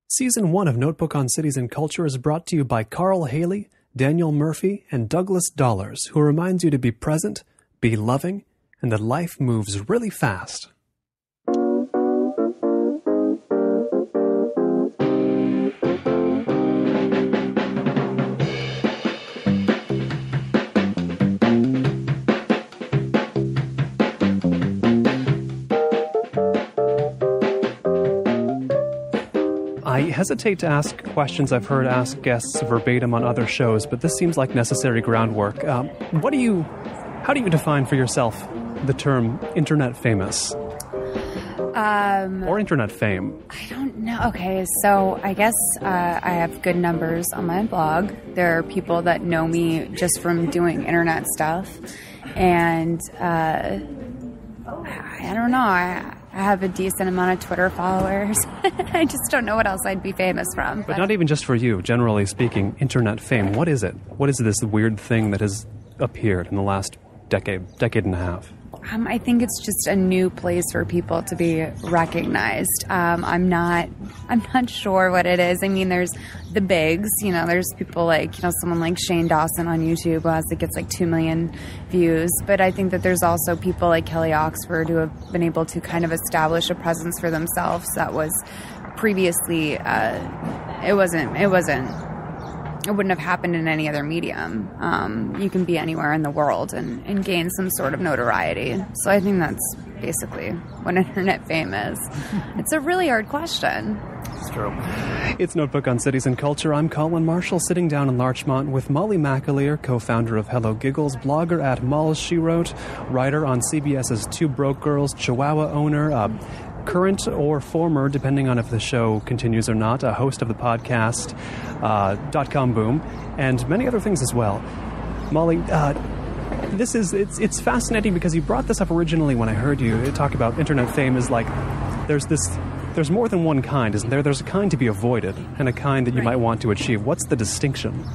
Season 1 of Notebook on Cities and Culture is brought to you by Carl Haley, Daniel Murphy, and Douglas Dollars, who reminds you to be present, be loving, and that life moves really fast. I hesitate to ask questions I've heard asked guests verbatim on other shows, but this seems like necessary groundwork. How do you define for yourself the term internet famous? Or internet fame? I don't know. Okay, so I guess I have good numbers on my blog. There are people that know me just from doing internet stuff. And I don't know. I have a decent amount of Twitter followers. I just don't know what else I'd be famous from. But not even just for you, generally speaking, internet fame. What is it? What is this weird thing that has appeared in the last decade and a half? I think it's just a new place for people to be recognized. I'm not sure what it is. I mean, there's the bigs, there's people like, someone like Shane Dawson on YouTube who gets like 2 million views. But I think that there's also people like Kelly Oxford who have been able to kind of establish a presence for themselves that was previously, it wouldn't have happened in any other medium. You can be anywhere in the world and gain some sort of notoriety. So I think that's basically what internet fame is. It's a really hard question. It's true. It's Notebook on Cities and Culture. I'm Colin Marshall, sitting down in Larchmont with Molly McAleer, co-founder of HelloGiggles, blogger at Moll She Wrote, writer on CBS's Two Broke Girls, Chihuahua owner, current or former, depending on if the show continues or not, a host of the podcast, .com Boom, and many other things as well. Molly, it's fascinating because you brought this up originally when I heard you talk about internet fame is like, there's more than one kind, isn't there? There's a kind to be avoided and a kind that you might want to achieve. What's the distinction?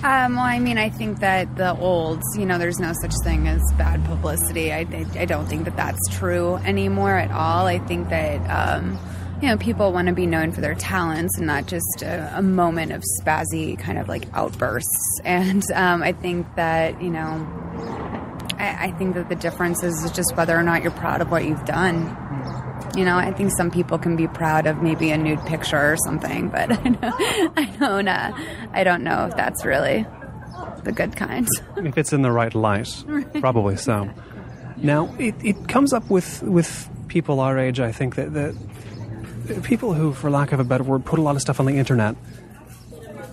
Well, I mean, I think that the olds, there's no such thing as bad publicity. I don't think that that's true anymore at all. I think that, people want to be known for their talents and not just a moment of spazzy kind of like outbursts. And I think that, I think that the difference is just whether or not you're proud of what you've done. I think some people can be proud of maybe a nude picture or something, but I don't know if that's really the good kind. If it's in the right light, probably so. Now, it comes up with people our age, I think, that people who, for lack of a better word, put a lot of stuff on the internet.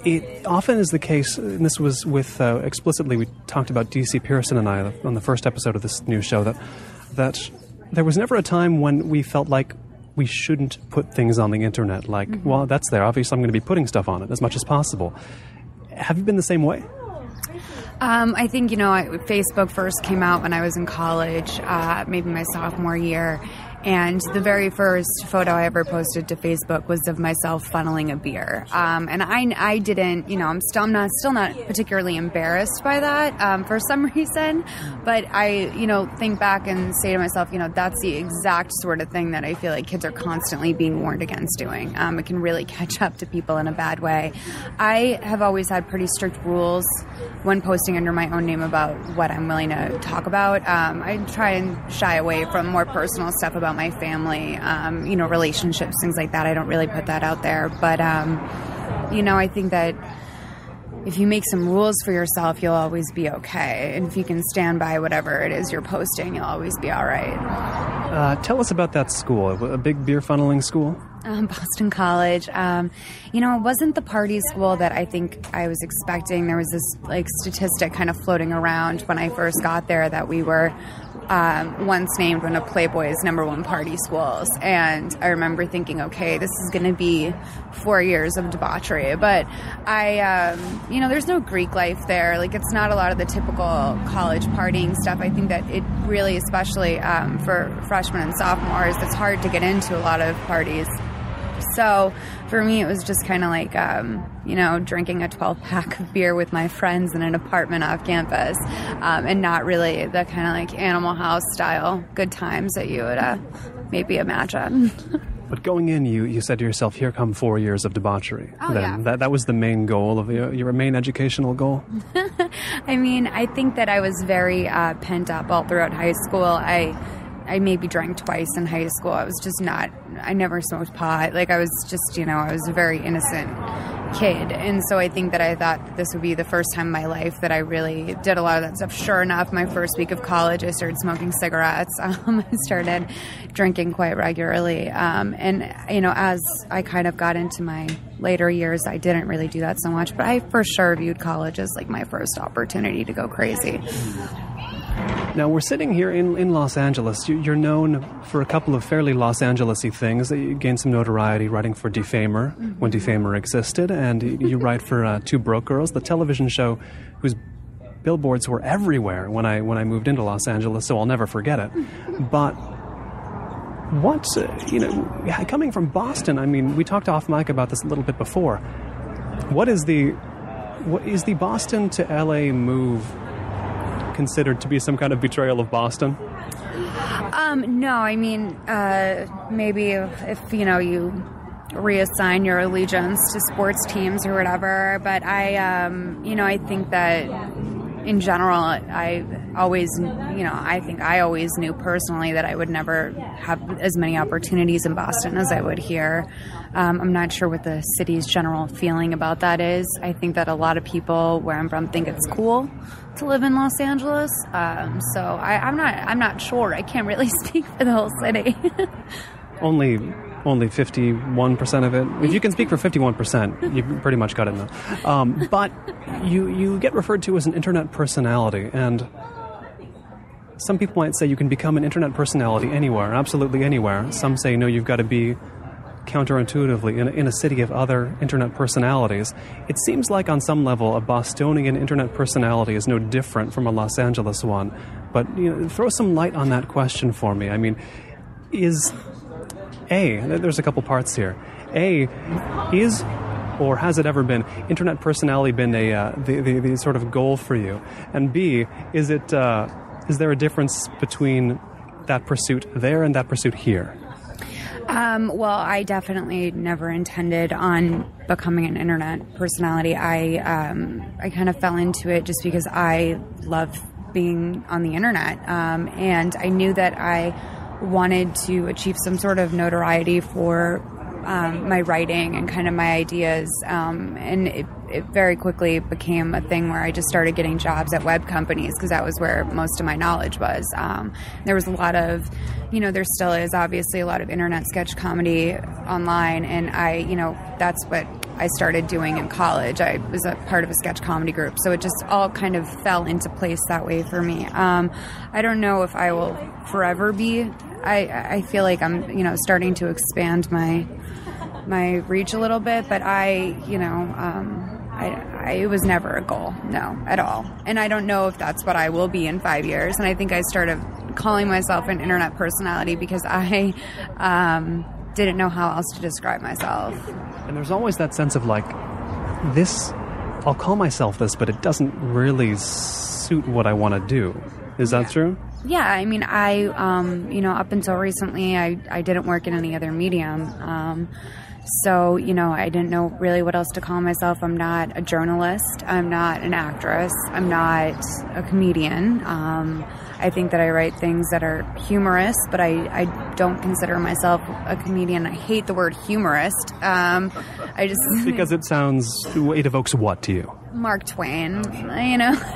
It often is the case, and this was with, explicitly, we talked about D.C. Pearson and I on the first episode of this new show, that there was never a time when we felt like we shouldn't put things on the internet. Like, well, that's there. Obviously, I'm going to be putting stuff on it as much as possible. Have you been the same way? I think, Facebook first came out when I was in college, maybe my sophomore year. And the very first photo I ever posted to Facebook was of myself funneling a beer. And I didn't, I'm still not particularly embarrassed by that for some reason. But I, think back and say to myself, that's the exact sort of thing that I feel like kids are constantly being warned against doing. It can really catch up to people in a bad way. I have always had pretty strict rules when posting under my own name about what I'm willing to talk about. I try and shy away from more personal stuff about my family, relationships, things like that. I don't really put that out there. But, I think that if you make some rules for yourself, you'll always be okay. And if you can stand by whatever it is you're posting, you'll always be all right. Tell us about that school, a big beer funneling school. Boston College. It wasn't the party school that I think I was expecting. There was this statistic kind of floating around when I first got there that we were once named one of Playboy's #1 party schools. And I remember thinking, okay, this is going to be 4 years of debauchery. But there's no Greek life there. It's not a lot of the typical college partying stuff. I think that it really, especially for freshmen and sophomores, it's hard to get into a lot of parties. So for me, it was just kind of like, drinking a 12-pack of beer with my friends in an apartment off campus, and not really the kind of Animal House style good times that you would maybe imagine. But going in, you said to yourself, here come 4 years of debauchery. Oh, then. yeah. That was the main goal of your main educational goal? I mean, I think that I was very pent up all throughout high school. I maybe drank twice in high school. I was just I never smoked pot. Like, I was just, I was a very innocent kid. And so I think that I thought that this would be the first time in my life that I really did a lot of that stuff. Sure enough, my first week of college, I started smoking cigarettes. I started drinking quite regularly. And, as I kind of got into my later years, I didn't really do that so much. But I for sure viewed college as like my first opportunity to go crazy. Now, we're sitting here in Los Angeles. You're known for a couple of fairly Los Angeles-y things. You gained some notoriety writing for Defamer, when Defamer existed, and you write for Two Broke Girls, the television show whose billboards were everywhere when I moved into Los Angeles, so I'll never forget it. But what, coming from Boston, I mean, we talked off mic about this a little bit before. What is the Boston to LA move considered to be some kind of betrayal of Boston? No, I mean, maybe if you reassign your allegiance to sports teams or whatever, but I think that in general, I think I always knew personally that I would never have as many opportunities in Boston as I would here. I'm not sure what the city's general feeling about that is. I think that a lot of people where I'm from think it's cool to live in Los Angeles. So I'm not sure. I can't really speak for the whole city. Only 51% of it. If you can speak for 51%, you pretty much got it now. But you get referred to as an internet personality, and some people might say you can become an internet personality anywhere, absolutely anywhere. Some say, no, you've got to be counterintuitively in a city of other internet personalities. It seems like on some level a Bostonian internet personality is no different from a Los Angeles one. But throw some light on that question for me. I mean, there's a couple parts here. Is or has it ever been internet personality been the sort of goal for you? And B, is there a difference between that pursuit there and that pursuit here? Well, I definitely never intended on becoming an internet personality. I kind of fell into it just because I love being on the internet, and I knew that I wanted to achieve some sort of notoriety for my writing and kind of my ideas, and it very quickly became a thing where I just started getting jobs at web companies because that was where most of my knowledge was. There was a lot of, there still is obviously a lot of internet sketch comedy online, and that's what I started doing in college. I was a part of a sketch comedy group, so it just all kind of fell into place that way for me. I don't know if I will forever be. I feel like I'm, starting to expand my reach a little bit, but it was never a goal, no, at all. And I don't know if that's what I will be in 5 years. And I think I started calling myself an internet personality because I didn't know how else to describe myself. And there's always that sense of like, this, I'll call myself this, but it doesn't really suit what I want to do. Is that true? Yeah, I mean, up until recently, I didn't work in any other medium. So, I didn't know really what else to call myself. I'm not a journalist. I'm not an actress. I'm not a comedian. I think that I write things that are humorous, but I don't consider myself a comedian. I hate the word humorist. Because it evokes what to you? Mark Twain,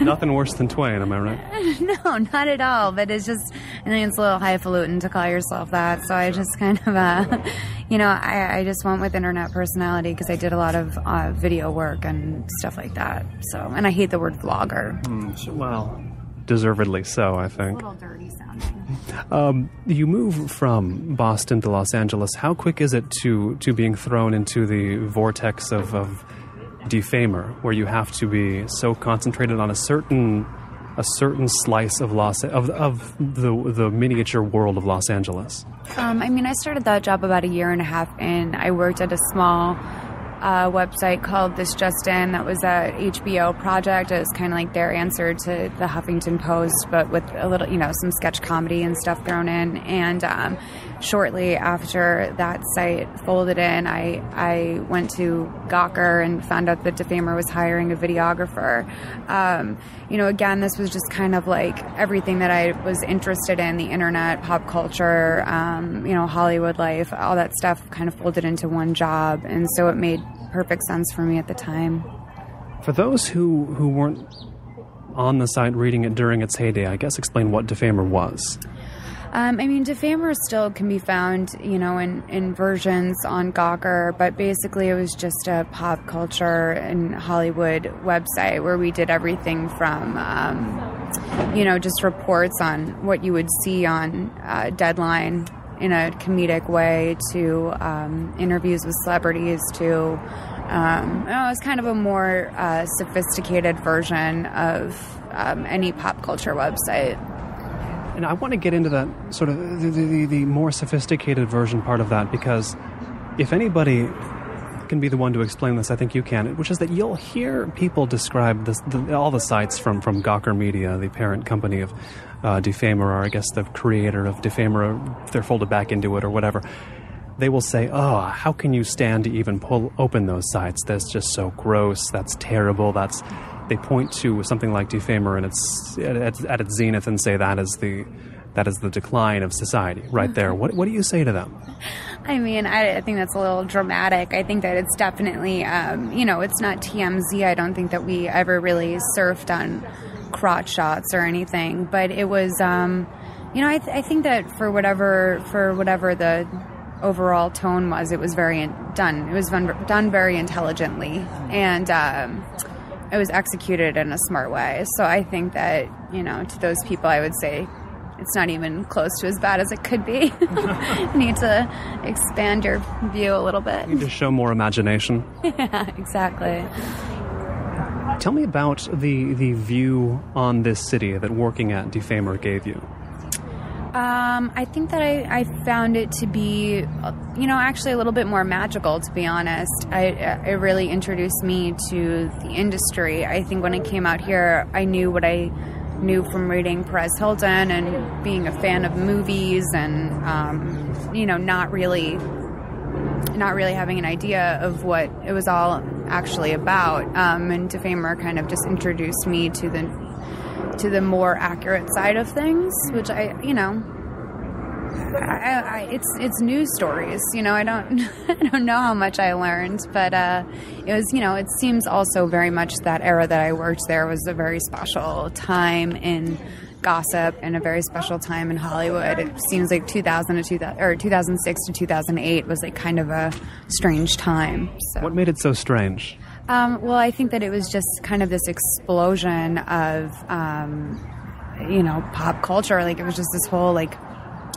Nothing worse than Twain, am I right? No, not at all. But I think it's a little highfalutin to call yourself that. So I just kind of, I just went with internet personality because I did a lot of video work and stuff like that. So, and I hate the word vlogger. Well, deservedly so, I think. It's a little dirty sounding. You move from Boston to Los Angeles. How quick is it to being thrown into the vortex of Defamer, where you have to be so concentrated on a certain slice of the miniature world of Los Angeles? I started that job about a year and a half in. I worked at a small website called This Just In that was a HBO project. It was kind of like their answer to the Huffington Post, but with a little, some sketch comedy and stuff thrown in. And shortly after that site folded in, I went to Gawker and found out that Defamer was hiring a videographer. Again, this was just kind of like everything that I was interested in, the internet, pop culture, Hollywood life, all that stuff kind of folded into one job. And so it made perfect sense for me at the time. For those who weren't on the site reading it during its heyday, I guess explain what Defamer was. Defamer still can be found, in versions on Gawker, but basically it was just a pop culture and Hollywood website where we did everything from, just reports on what you would see on Deadline in a comedic way to interviews with celebrities to, it was kind of a more sophisticated version of any pop culture website. And I want to get into that sort of the more sophisticated version part of that, because if anybody can be the one to explain this, I think you can, which is that you'll hear people describe all the sites from Gawker Media, the parent company of Defamer, or I guess the creator of Defamer, if they're folded back into it or whatever. They will say, oh, how can you stand to even open those sites? That's just so gross. That's terrible. They point to something like Defamer and it's at its zenith and say that is the decline of society right there. What do you say to them? I think that's a little dramatic. I think that it's definitely, it's not TMZ. I don't think that we ever really surfed on crotch shots or anything. But it was, I think that for whatever the overall tone was, it was done. It was done very intelligently, and it was executed in a smart way. So I think that, to those people, I would say it's not even close to as bad as it could be. You need to expand your view a little bit. You need to show more imagination. Yeah, exactly. Tell me about the view on this city that working at Defamer gave you. I think that I found it to be, actually a little bit more magical, to be honest. It really introduced me to the industry. I think when I came out here, I knew what I knew from reading Perez Hilton and being a fan of movies and, not really having an idea of what it was all actually about. And Defamer kind of just introduced me to the more accurate side of things, which it's news stories. I don't know how much I learned, but it was, it seems also very much that era that I worked there was a very special time in gossip and a very special time in Hollywood. It seems like 2006 to 2008 was like kind of a strange time. So. What made it so strange? Well, I think that it was just kind of this explosion of, pop culture. Like, it was just this whole, like,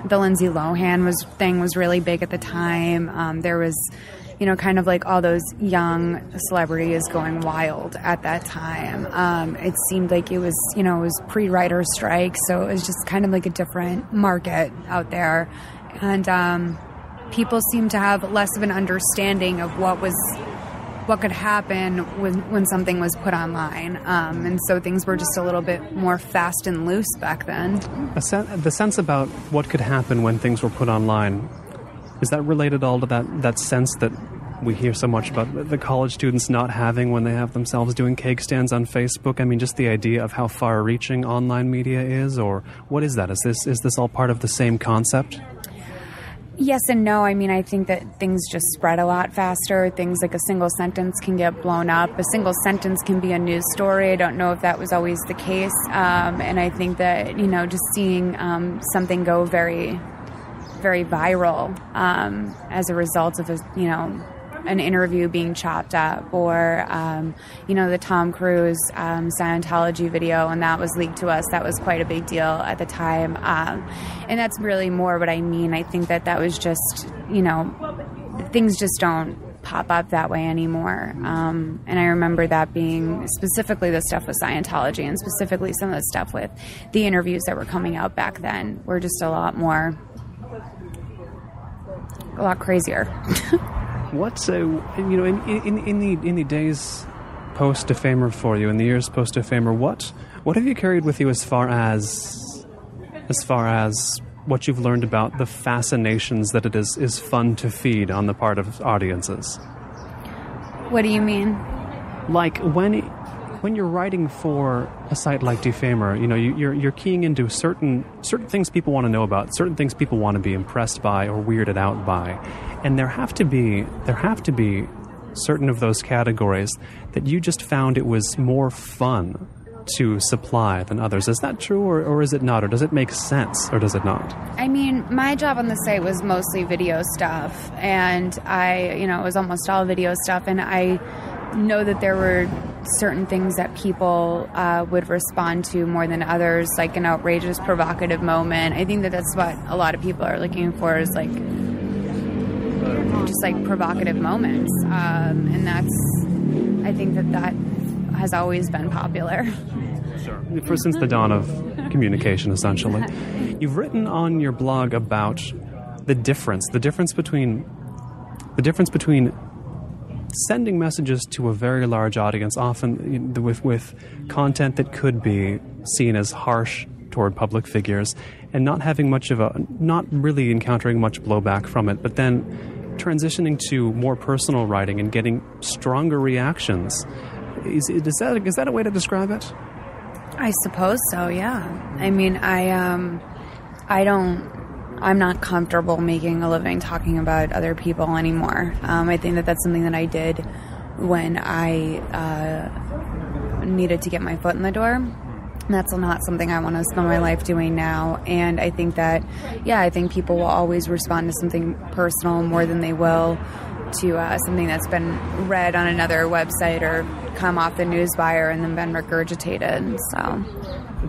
the Lindsay Lohan thing was really big at the time. There was, kind of like all those young celebrities going wild at that time. It seemed like it was, it was pre-writer strike, so it was just kind of like a different market out there. And people seemed to have less of an understanding of what could happen when something was put online. And so things were just a little bit more fast and loose back then. The sense about what could happen when things were put online, is that related all to that sense that we hear so much about the college students not having when they have themselves doing cake stands on Facebook? I mean, just the idea of how far-reaching online media is, or what is that? Is this all part of the same concept? Yes and no. I think that things just spread a lot faster. Things like a single sentence can get blown up. A single sentence can be a news story. I don't know if that was always the case. And I think that, just seeing something go very, very viral as a result of an interview being chopped up, or the Tom Cruise Scientology video, and that was leaked to us. That was quite a big deal at the time, and that's really more what I mean. I think that was just, things just don't pop up that way anymore. And I remember that being specifically the stuff with Scientology, and specifically some of the stuff with the interviews that were coming out back then were just a lot crazier. What in the days post Defamer for you, in the years post Defamer, what have you carried with you as far as what you've learned about the fascinations that it is fun to feed on the part of audiences? What do you mean? Like when you're writing for a site like Defamer, you're keying into certain things people want to know about, certain things people want to be impressed by or weirded out by, and there have to be certain of those categories that you just found it was more fun to supply than others. Is that true, or is it not? Or does it make sense, or does it not? I mean, my job on the site was mostly video stuff, and it was almost all video stuff, and I know that there were certain things that people would respond to more than others, like an outrageous, provocative moment. I think that that's what a lot of people are looking for, is like just like provocative moments, and I think that has always been popular. Sure. Since the dawn of communication, essentially. You've written on your blog about the difference between sending messages to a very large audience, often with content that could be seen as harsh toward public figures, and not really encountering much blowback from it, but then transitioning to more personal writing and getting stronger reactions. Is that a way to describe it? I suppose so, yeah. I mean, I'm not comfortable making a living talking about other people anymore. I think that that's something that I did when I needed to get my foot in the door. That's not something I want to spend my life doing now. And I think that, I think people will always respond to something personal more than they will to something that's been read on another website or come off the news wire and then been regurgitated. So,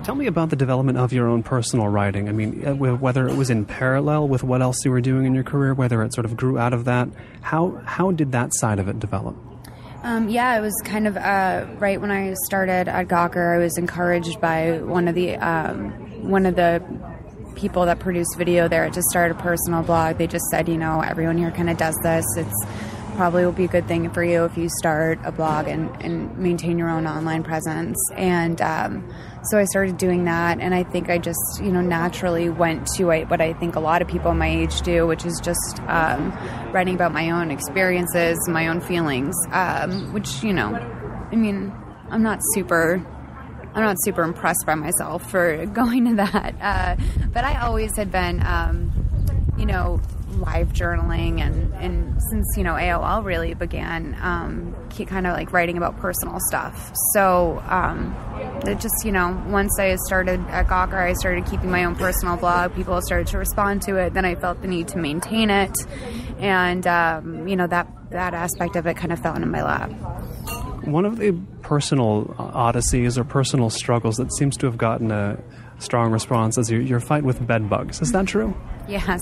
tell me about the development of your own personal writing. I mean, whether it was in parallel with what else you were doing in your career, whether it sort of grew out of that. How did that side of it develop? It was kind of right when I started at Gawker. I was encouraged by one of the people that produced video there to start a personal blog. They just said, everyone here kind of does this. It's probably will be a good thing for you if you start a blog and maintain your own online presence. And so I started doing that, and I think I just, naturally went to what I think a lot of people my age do, which is just writing about my own experiences, my own feelings, which, I mean, I'm not super impressed by myself for going to that. But I always had been, live journaling, and since, AOL really began, kind of like writing about personal stuff. So it just, once I started at Gawker, I started keeping my own personal blog. People started to respond to it. Then I felt the need to maintain it. And, that aspect of it kind of fell into my lap. One of the personal odysseys or personal struggles that seems to have gotten a strong response is your fight with bed bugs. Is that true? Yes,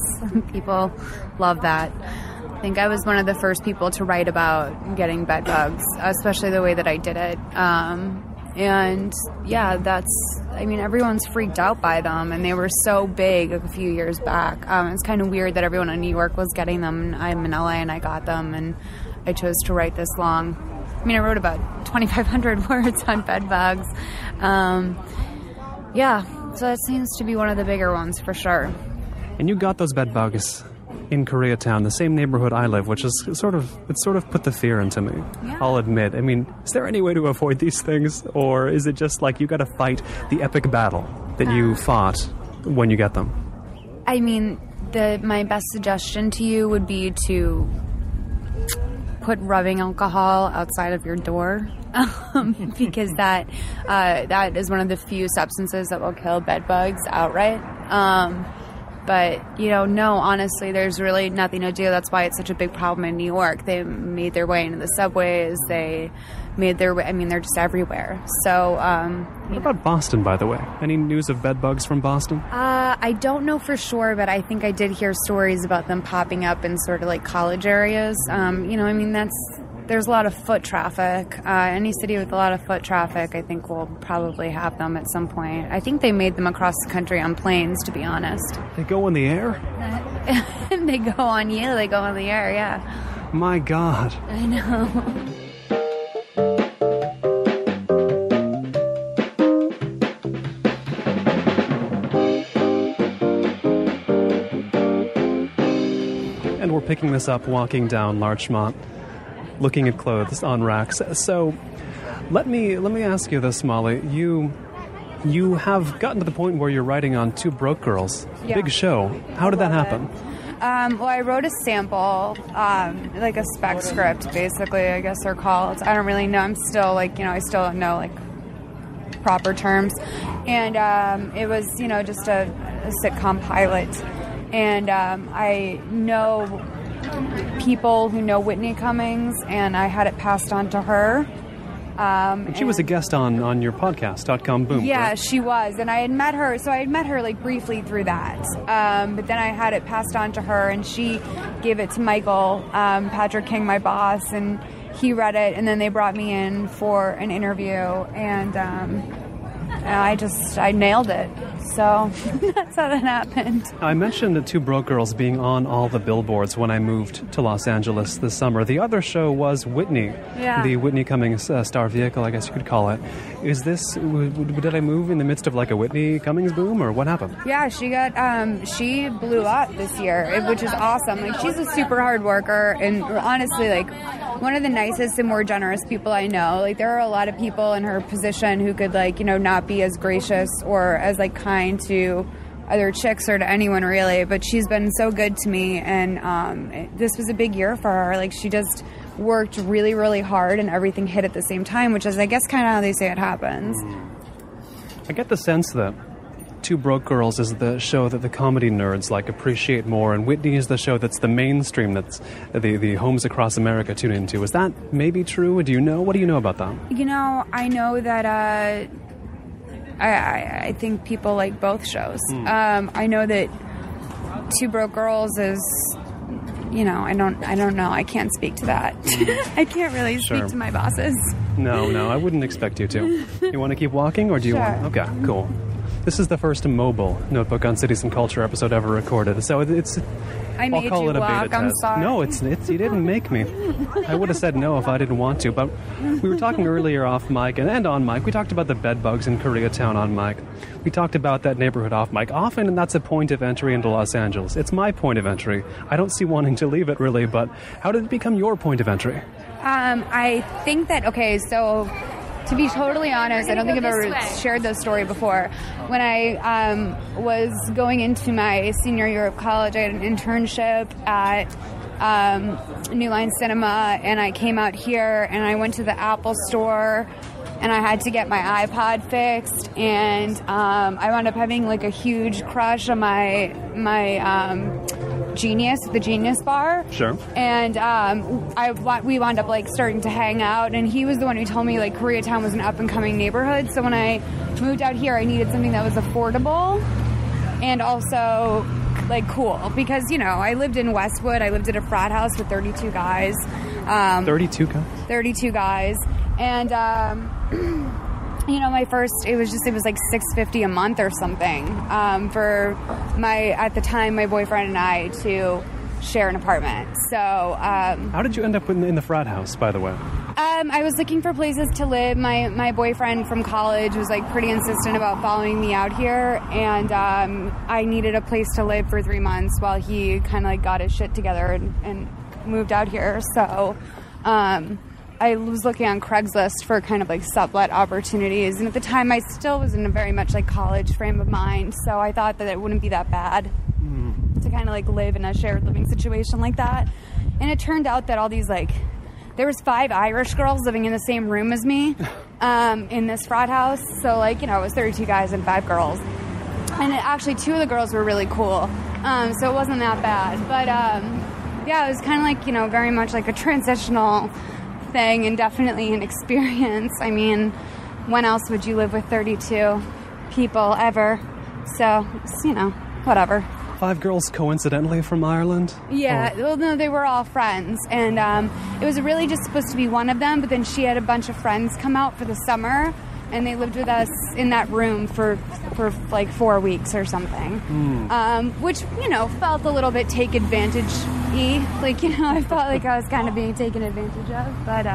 people love that. I think I was one of the first people to write about getting bed bugs, especially the way that I did it. Everyone's freaked out by them, and they were so big a few years back. It's kind of weird that everyone in New York was getting them. I'm in LA and I got them, and I chose to write this long. I wrote about 2,500 words on bed bugs. So that seems to be one of the bigger ones for sure. And you got those bed bugs in Koreatown, the same neighborhood I live, which is sort of put the fear into me. Yeah. I'll admit. Is there any way to avoid these things, or is it just like you got to fight the epic battle that you fought when you get them? My best suggestion to you would be to put rubbing alcohol outside of your door, because that is one of the few substances that will kill bed bugs outright. But, no, honestly, there's really nothing to do. That's why it's such a big problem in New York. They made their way into the subways. They made their way, they're just everywhere. So, what about Boston, by the way? Any news of bed bugs from Boston? I don't know for sure, but I think I did hear stories about them popping up in sort of like college areas. There's a lot of foot traffic. Any city with a lot of foot traffic, I think, will probably have them at some point. I think they made them across the country on planes, to be honest. They go in the air? They go on the air, yeah. My God. I know. And we're picking this up walking down Larchmont, looking at clothes on racks. So let me ask you this, Molly. You have gotten to the point where you're writing on Two Broke Girls. Yeah. Big show. How did that happen? Well, I wrote a sample, like a spec script, basically, I guess they're called. I don't really know. I'm still, I still don't know, proper terms. And it was, just a sitcom pilot. And I know people who know Whitney Cummings, and I had it passed on to her. And she was a guest on your podcast, .com Boom. Yeah, right? she was. And I had met her, briefly through that. But then I had it passed on to her, and she gave it to Michael, Patrick King, my boss, and he read it, and then they brought me in for an interview, and I nailed it. So that's how that happened. I mentioned the Two Broke Girls being on all the billboards when I moved to Los Angeles this summer. The other show was Whitney, the Whitney Cummings star vehicle, I guess you could call it. Is this, did I move in the midst of a Whitney Cummings boom, or what happened? Yeah, she blew up this year, which is awesome. She's a super hard worker, and honestly, one of the nicest and more generous people I know. There are a lot of people in her position who could, not be as gracious or as, kind to other chicks or to anyone, really. But she's been so good to me, and this was a big year for her. She just worked really, really hard, and everything hit at the same time, which is, I guess, kind of how they say it happens. I get the sense that Two Broke Girls is the show that the comedy nerds appreciate more, and Whitney is the show that's the mainstream, that's the homes across America tune into. Is that maybe true? Do you know? What do you know about that? I know that I think people like both shows. I know that Two Broke Girls is, I don't know. I can't speak to that. I can't really speak to my bosses. No, I wouldn't expect you to. You want to keep walking, or do you want? Okay, cool. This is the first mobile Notebook on Cities and Culture episode ever recorded, so it's. I made I'll call you it a walk. beta I'm test. sorry. No, it's you didn't make me. I would have said no if I didn't want to. But we were talking earlier off mic and on mic. We talked about the bed bugs in Koreatown on mic. We talked about that neighborhood off mic. Often that's a point of entry into Los Angeles. It's my point of entry. I don't see wanting to leave it really. But how did it become your point of entry? I think that so. To be totally honest, I don't think I've ever shared this story before. When I was going into my senior year of college, I had an internship at New Line Cinema, and I came out here and I went to the Apple store, and I had to get my iPod fixed, and I wound up having a huge crush on my Genius, the Genius bar. Sure. And we wound up starting to hang out, and he was the one who told me Koreatown was an up and coming neighborhood. So when I moved out here, I needed something that was affordable and also cool, because I lived in Westwood. I lived at a frat house with 32 guys. 32 guys. 32 guys, and my first, it was $650 a month or something for at the time, my boyfriend and I to share an apartment. So, how did you end up in the frat house, by the way? I was looking for places to live. My boyfriend from college was pretty insistent about following me out here, and I needed a place to live for 3 months while he kind of got his shit together and moved out here. So, I was looking on Craigslist for kind of sublet opportunities, and at the time I still was in a very much college frame of mind, so I thought that it wouldn't be that bad to kind of live in a shared living situation like that. And it turned out that all these there was 5 Irish girls living in the same room as me in this frat house, so it was 32 guys and 5 girls, and actually 2 of the girls were really cool, so it wasn't that bad. But yeah, it was kind of very much a transitional thing, and definitely an experience. I mean, when else would you live with 32 people ever? So, it's, whatever. 5 girls coincidentally from Ireland? Yeah, well, no, they were all friends, and it was really just supposed to be one of them, but then she had a bunch of friends come out for the summer, and they lived with us in that room for like 4 weeks or something, which, you know, felt a little bit take advantage-y. Like, you know, I felt like I was kind of being taken advantage of, but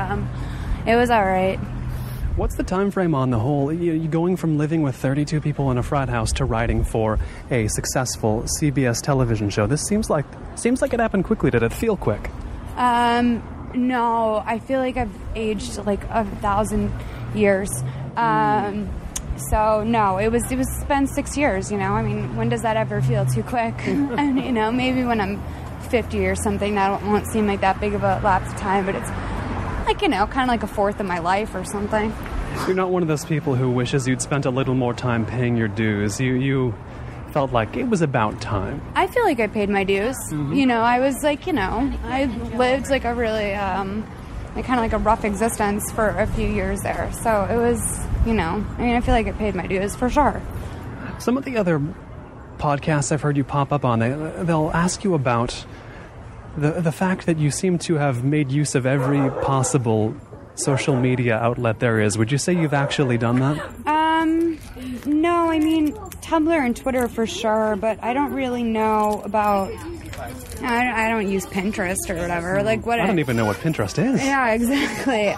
it was all right. What's the time frame on the whole? You going from living with 32 people in a frat house to writing for a successful CBS television show? This seems like it happened quickly. Did it feel quick? No, I feel like I've aged like 1,000 years. So no, it's been 6 years, you know. I mean, when does that ever feel too quick? And, you know, maybe when I'm 50 or something, that won't seem like that big of a lapse of time, but it's like, you know, kind of like a fourth of my life or something. You're not one of those people who wishes you'd spent a little more time paying your dues. You felt like it was about time. I feel like I paid my dues. You know, I was like, you know, I lived like a really, like kind of like a rough existence for a few years there. So it was, you know, I mean, I feel like I paid my dues for sure. Some of the other podcasts I've heard you pop up on, they'll ask you about the fact that you seem to have made use of every possible social media outlet there is. Would you say you've actually done that? No, I mean, Tumblr and Twitter for sure, but I don't really know about... I don't use Pinterest or whatever. Like what? I don't even know what Pinterest is. Yeah, exactly.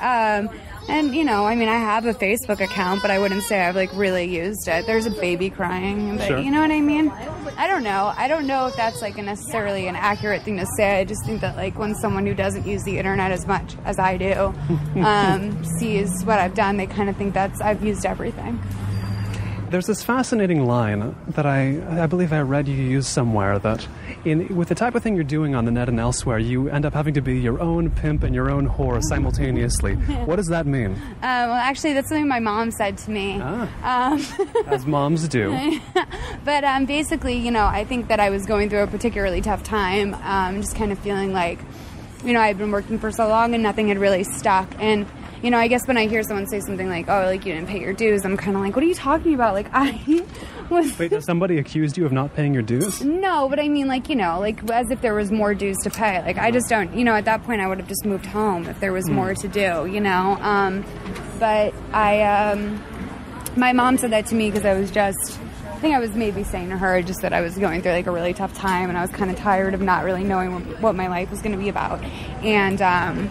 And, you know, I mean, I have a Facebook account, but I wouldn't say I've, like, really used it. There's a baby crying, but sure. You know what I mean? I don't know. I don't know if that's, like, necessarily an accurate thing to say. I just think that, like, when someone who doesn't use the internet as much as I do sees what I've done, they kind of think I've used everything. There's this fascinating line that I believe I read you use somewhere, that with the type of thing you're doing on the net and elsewhere, you end up having to be your own pimp and your own whore simultaneously. What does that mean? Well, actually, that's something my mom said to me. As moms do. But basically, you know, I think that I was going through a particularly tough time, just kind of feeling like, you know, I'd been working for so long and nothing had really stuck. And you know, I guess when I hear someone say something like, oh, like, you didn't pay your dues, I'm kind of like, what are you talking about? Like, I was... Wait, has somebody accused you of not paying your dues? No, but I mean, like, you know, like, as if there was more dues to pay. Like, I just don't, you know, at that point I would have just moved home if there was more to do, you know? But my mom said that to me because I was just... I think I was maybe saying to her just that I was going through, like, a really tough time, and I was kind of tired of not really knowing what my life was going to be about. And,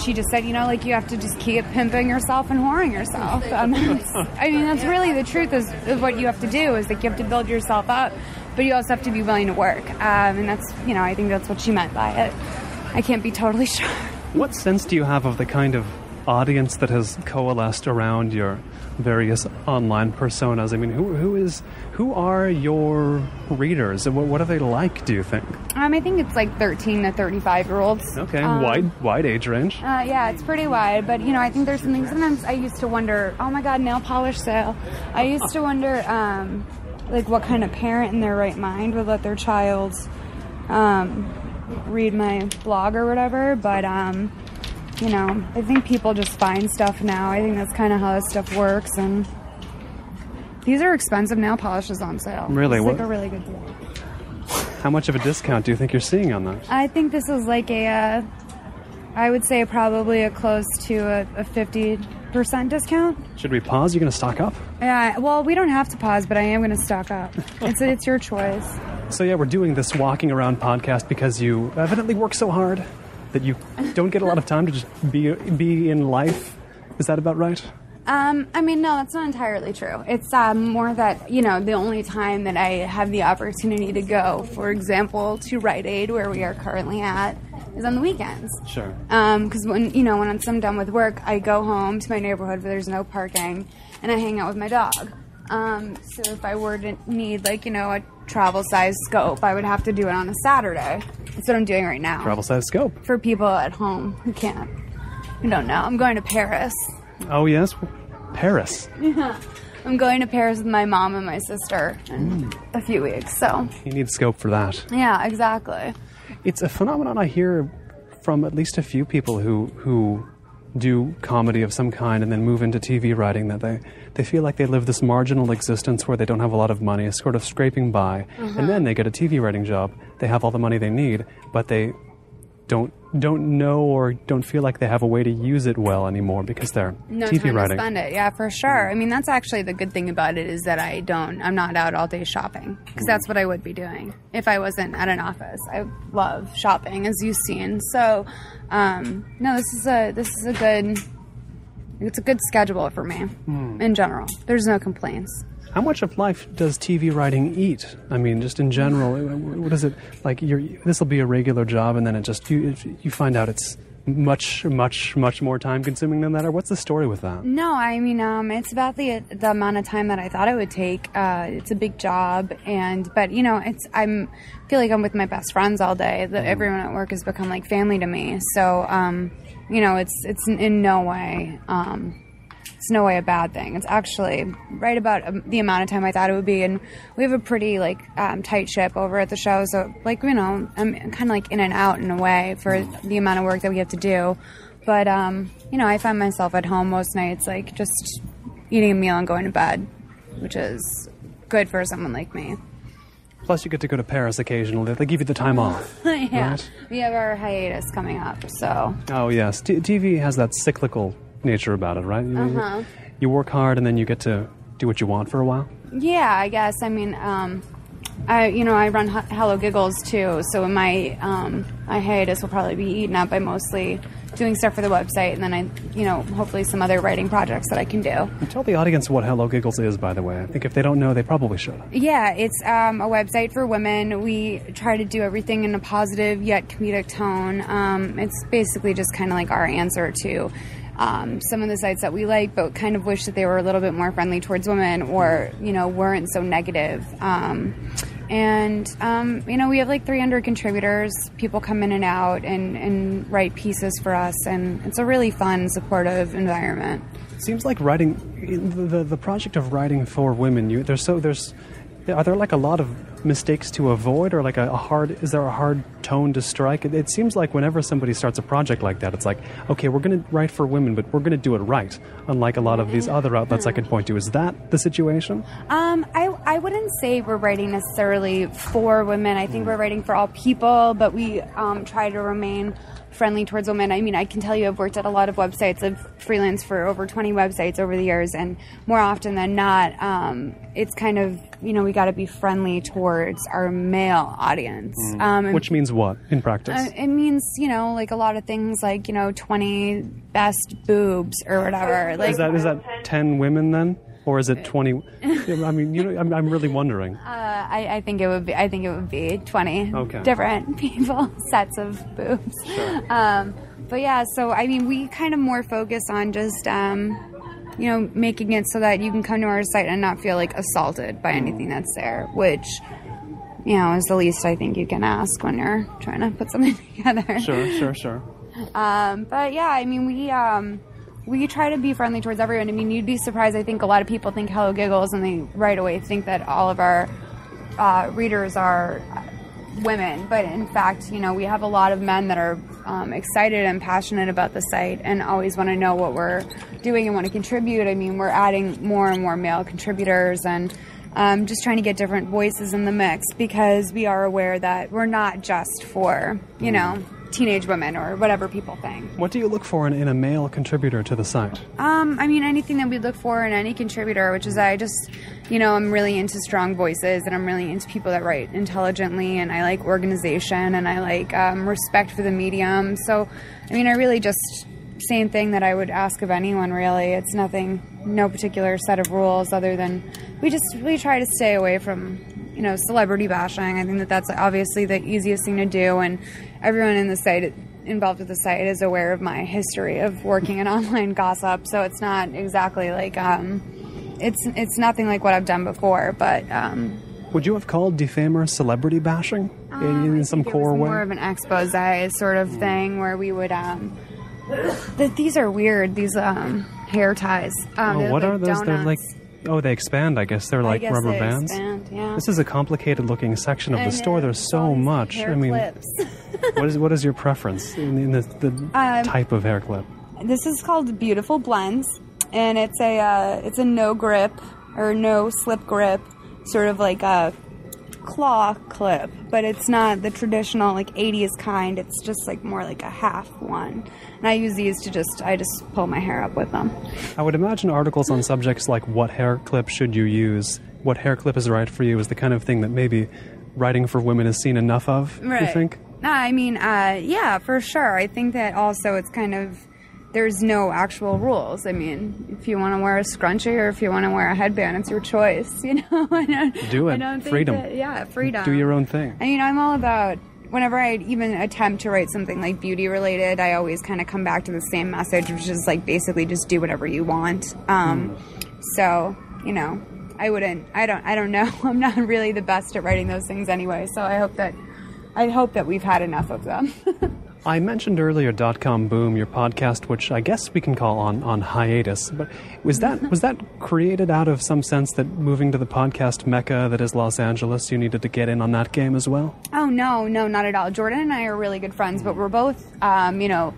she just said, you know, like, you have to just keep pimping yourself and whoring yourself. I mean, that's really the truth of what you have to do, is that you have to build yourself up, but you also have to be willing to work. And that's, you know, I think that's what she meant by it. I can't be totally sure. What sense do you have of the kind of audience that has coalesced around your various online personas? I mean, who are your readers, and what are they like, do you think? I think it's like 13 to 35-year-olds. Okay, wide age range. Yeah, it's pretty wide, but, you know, I think there's something, sometimes I used to wonder, oh my god, nail polish sale. I used to wonder, like, what kind of parent in their right mind would let their child read my blog or whatever, but, you know, I think people just find stuff now. I think that's kind of how this stuff works, and these are expensive nail polishes on sale. Really? It's like a really good deal. How much of a discount do you think you're seeing on that? I think this is like I would say probably a close to a 50% discount. Should we pause? You're going to stock up? Yeah, well, we don't have to pause, but I am going to stock up. It's your choice. So yeah, we're doing this walking around podcast because you evidently work so hard that you don't get a lot of time to just be in life. Is that about right? I mean, no, that's not entirely true. It's more that, you know, the only time that I have the opportunity to go, for example, to Rite Aid, where we are currently at, is on the weekends. Sure. Because when I'm done with work, I go home to my neighborhood where there's no parking, and I hang out with my dog. So if I were to need, like, you know, a travel-size scope, I would have to do it on a Saturday. That's what I'm doing right now. Travel-size scope. For people at home who can't. I don't know. I'm going to Paris. Oh, yes? Paris. Yeah. I'm going to Paris with my mom and my sister in a few weeks, so... You need scope for that. Yeah, exactly. It's a phenomenon I hear from at least a few people who do comedy of some kind and then move into TV writing, that they feel like they live this marginal existence where they don't have a lot of money, sort of scraping by, and then they get a TV writing job. They have all the money they need, but they don't know or don't feel like they have a way to use it well anymore because they're no TV time writing. To spend it. Yeah, for sure. I mean, that's actually the good thing about it is that I'm not out all day shopping because that's what I would be doing if I wasn't at an office. I love shopping, as you've seen. So, no, it's a good schedule for me in general. There's no complaints. How much of life does TV writing eat? I mean, just in general, what is it like? This will be a regular job, and then you find out it's much more time consuming than that. Or what's the story with that? No, I mean, it's about the amount of time that I thought it would take. It's a big job, but you know, I feel like I'm with my best friends all day. Everyone at work has become like family to me. So, you know, it's in no way. It's no way a bad thing. It's actually right about the amount of time I thought it would be, and we have a pretty tight ship over at the show. So you know, I'm kind of like in and out in a way for the amount of work that we have to do. But you know, I find myself at home most nights, like just eating a meal and going to bed, which is good for someone like me. Plus, you get to go to Paris occasionally. They give you the time off. Yeah, right? We have our hiatus coming up. So. Oh yes, TV has that cyclical nature about it, right? You work hard and then you get to do what you want for a while. Yeah, I guess. I mean, I run HelloGiggles too, so my hiatus will probably be eaten up by mostly doing stuff for the website, and then hopefully some other writing projects that I can do. And tell the audience what HelloGiggles is, by the way. I think if they don't know, they probably should. Yeah, it's a website for women. We try to do everything in a positive yet comedic tone. It's basically just kind of like our answer to some of the sites that we like, but kind of wish that they were a little bit more friendly towards women, or weren't so negative. We have like 300 contributors. People come in and out and write pieces for us, and it's a really fun, supportive environment. It seems like writing, the project of writing for women, are there like a lot of mistakes to avoid, or like is there a hard tone to strike? It seems like whenever somebody starts a project like that, it's like, okay, we're going to write for women, but we're going to do it right, unlike a lot of these other outlets I can point to. Is that the situation? I wouldn't say we're writing necessarily for women. I think we're writing for all people, but we try to remain friendly towards women. I mean, I can tell you I've worked at a lot of websites. I've freelanced for over 20 websites over the years, and more often than not, it's kind of, we got to be friendly towards our male audience. Which means what in practice? It means, like a lot of things like, 20 best boobs or whatever. Like, is that 10 women then? Or is it 20? I mean, I'm really wondering. I think it would be 20 different people, sets of boobs. Sure. But yeah, so I mean, we kind of more focus on just making it so that you can come to our site and not feel like assaulted by anything that's there, which is the least I think you can ask when you're trying to put something together. Sure. But yeah, I mean, we try to be friendly towards everyone. I mean, you'd be surprised. I think a lot of people think HelloGiggles, and they right away think that all of our readers are women. But in fact, we have a lot of men that are excited and passionate about the site and always want to know what we're doing and want to contribute. I mean, we're adding more and more male contributors, and just trying to get different voices in the mix, because we are aware that we're not just for, teenage women or whatever people think. What do you look for in a male contributor to the site? I mean, anything that we look for in any contributor, which is I just, I'm really into strong voices, and I'm really into people that write intelligently, and I like organization, and I like respect for the medium. So, I mean, I really just, same thing that I would ask of anyone, really. It's nothing, no particular set of rules other than we try to stay away from celebrity bashing. I think that that's obviously the easiest thing to do, and everyone in the site involved with the site is aware of my history of working in online gossip, so it's not exactly like it's nothing like what I've done before. But would you have called defamer celebrity bashing in some core way? More of an expose sort of thing, where we would these are weird, these hair ties. What are those? Donuts. They're like, they expand, I guess. They're like rubber bands. Expand, yeah. This is a complicated looking section of the store. There's so much. Hair clips. what is your preference in the type of hair clip? This is called Beautiful Blends, and it's a no grip or no slip grip, sort of like a claw clip, but it's not the traditional like 80s kind. It's just like more like a half one. And I use these to I just pull my hair up with them. I would imagine articles on subjects like what hair clip should you use, what hair clip is right for you, is the kind of thing that maybe writing for women is seen enough of, right. You think? I mean, yeah, for sure. I think that also it's kind of, there's no actual rules. I mean, if you want to wear a scrunchie or if you want to wear a headband, it's your choice, you know? Do it. I don't think freedom. Freedom. Do your own thing. I mean, I'm all about, whenever I even attempt to write something like beauty related, I always kind of come back to the same message, which is like basically just do whatever you want. So, you know, I don't know. I'm not really the best at writing those things anyway, so I hope that we've had enough of them. I mentioned earlier .com Boom, your podcast, which I guess we can call on hiatus. But was that created out of some sense that moving to the podcast mecca that is Los Angeles, you needed to get in on that game as well? Oh, no, not at all. Jordan and I are really good friends, but we're both, you know,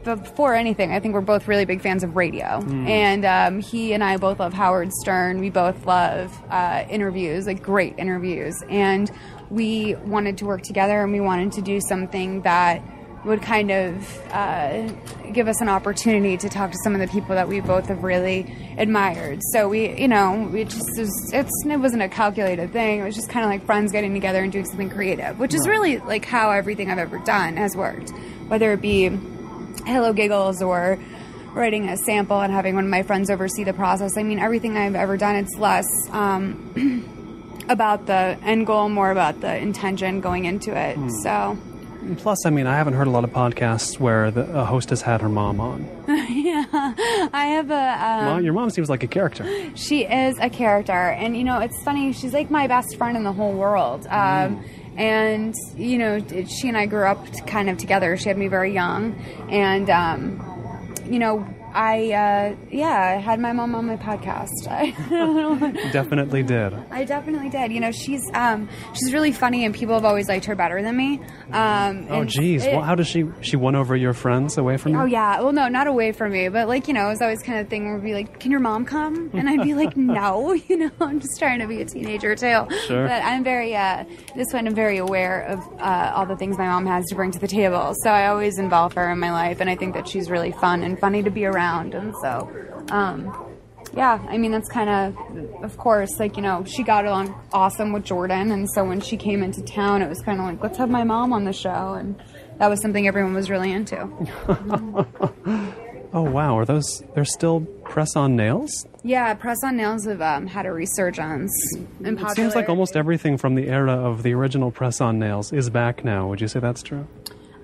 before anything, I think we're both really big fans of radio. And he and I both love Howard Stern. We both love interviews, like great interviews. And we wanted to work together, and we wanted to do something that would kind of give us an opportunity to talk to some of the people that we both have really admired. So it wasn't a calculated thing. It was just kind of like friends getting together and doing something creative, which is really like how everything I've ever done has worked. Whether it be HelloGiggles or writing a sample and having one of my friends oversee the process. I mean, everything I've ever done, it's less about the end goal, more about the intention going into it. So... Plus, I mean, I haven't heard a lot of podcasts where a host has had her mom on. Yeah, I have your mom seems like a character. She is a character, and you know, it's funny. She's like my best friend in the whole world. And you know, she and I grew up kind of together. She had me very young, and you know, I had my mom on my podcast. Definitely did. I definitely did. You know, she's really funny, and people have always liked her better than me. Oh, geez. Well, how does she won over your friends away from you? Oh, yeah. Well, no, not away from me, but like, you know, it was always kind of thing where we'd be like, can your mom come? And I'd be like, no, you know, I'm just trying to be a teenager too. Sure. But I'm very, I'm very aware of all the things my mom has to bring to the table. So I always involve her in my life, and I think that she's really fun and funny to be around. And so, yeah, I mean, that's kind of course, like, you know, she got along awesome with Jordan. And so when she came into town, it was kind of like, let's have my mom on the show. And that was something everyone was really into. Oh, wow. They're still press-on nails? Yeah, press-on nails have had a resurgence in popularity. It seems like almost everything from the era of the original press-on nails is back now. Would you say that's true?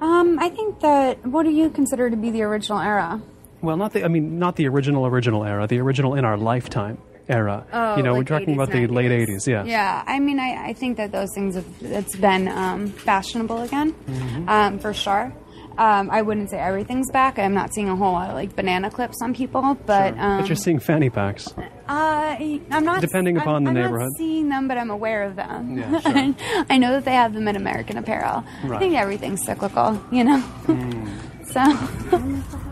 I think that, what do you consider to be the original era? Well, not the original era, the original in our lifetime era. Oh, you know, like we're talking 80s, about the 90s. late 80s, yeah. Yeah, I mean, I think that those things it's been fashionable again, for sure. I wouldn't say everything's back. I'm not seeing a whole lot of like banana clips on people, but But you're seeing fanny packs. I'm not. Depending upon the neighborhood. I'm not seeing them, but I'm aware of them. Yeah, sure. I know that they have them in American Apparel. Right. I think everything's cyclical, you know. So.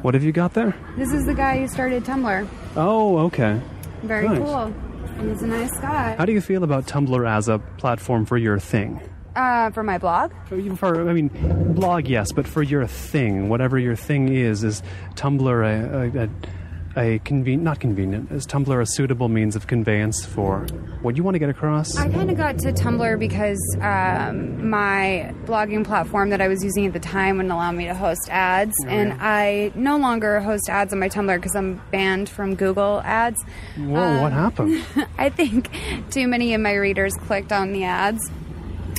What have you got there? This is the guy who started Tumblr. Oh, okay. Very Nice. cool. He's a nice guy. How do you feel about Tumblr as a platform for your thing? For my blog? Blog, yes, but for your thing, whatever your thing is Tumblr not convenient? Is Tumblr a suitable means of conveyance for what you want to get across? I kind of got to Tumblr because my blogging platform that I was using at the time wouldn't allow me to host ads, and I no longer host ads on my Tumblr because I'm banned from Google ads. Whoa, what happened? I think too many of my readers clicked on the ads.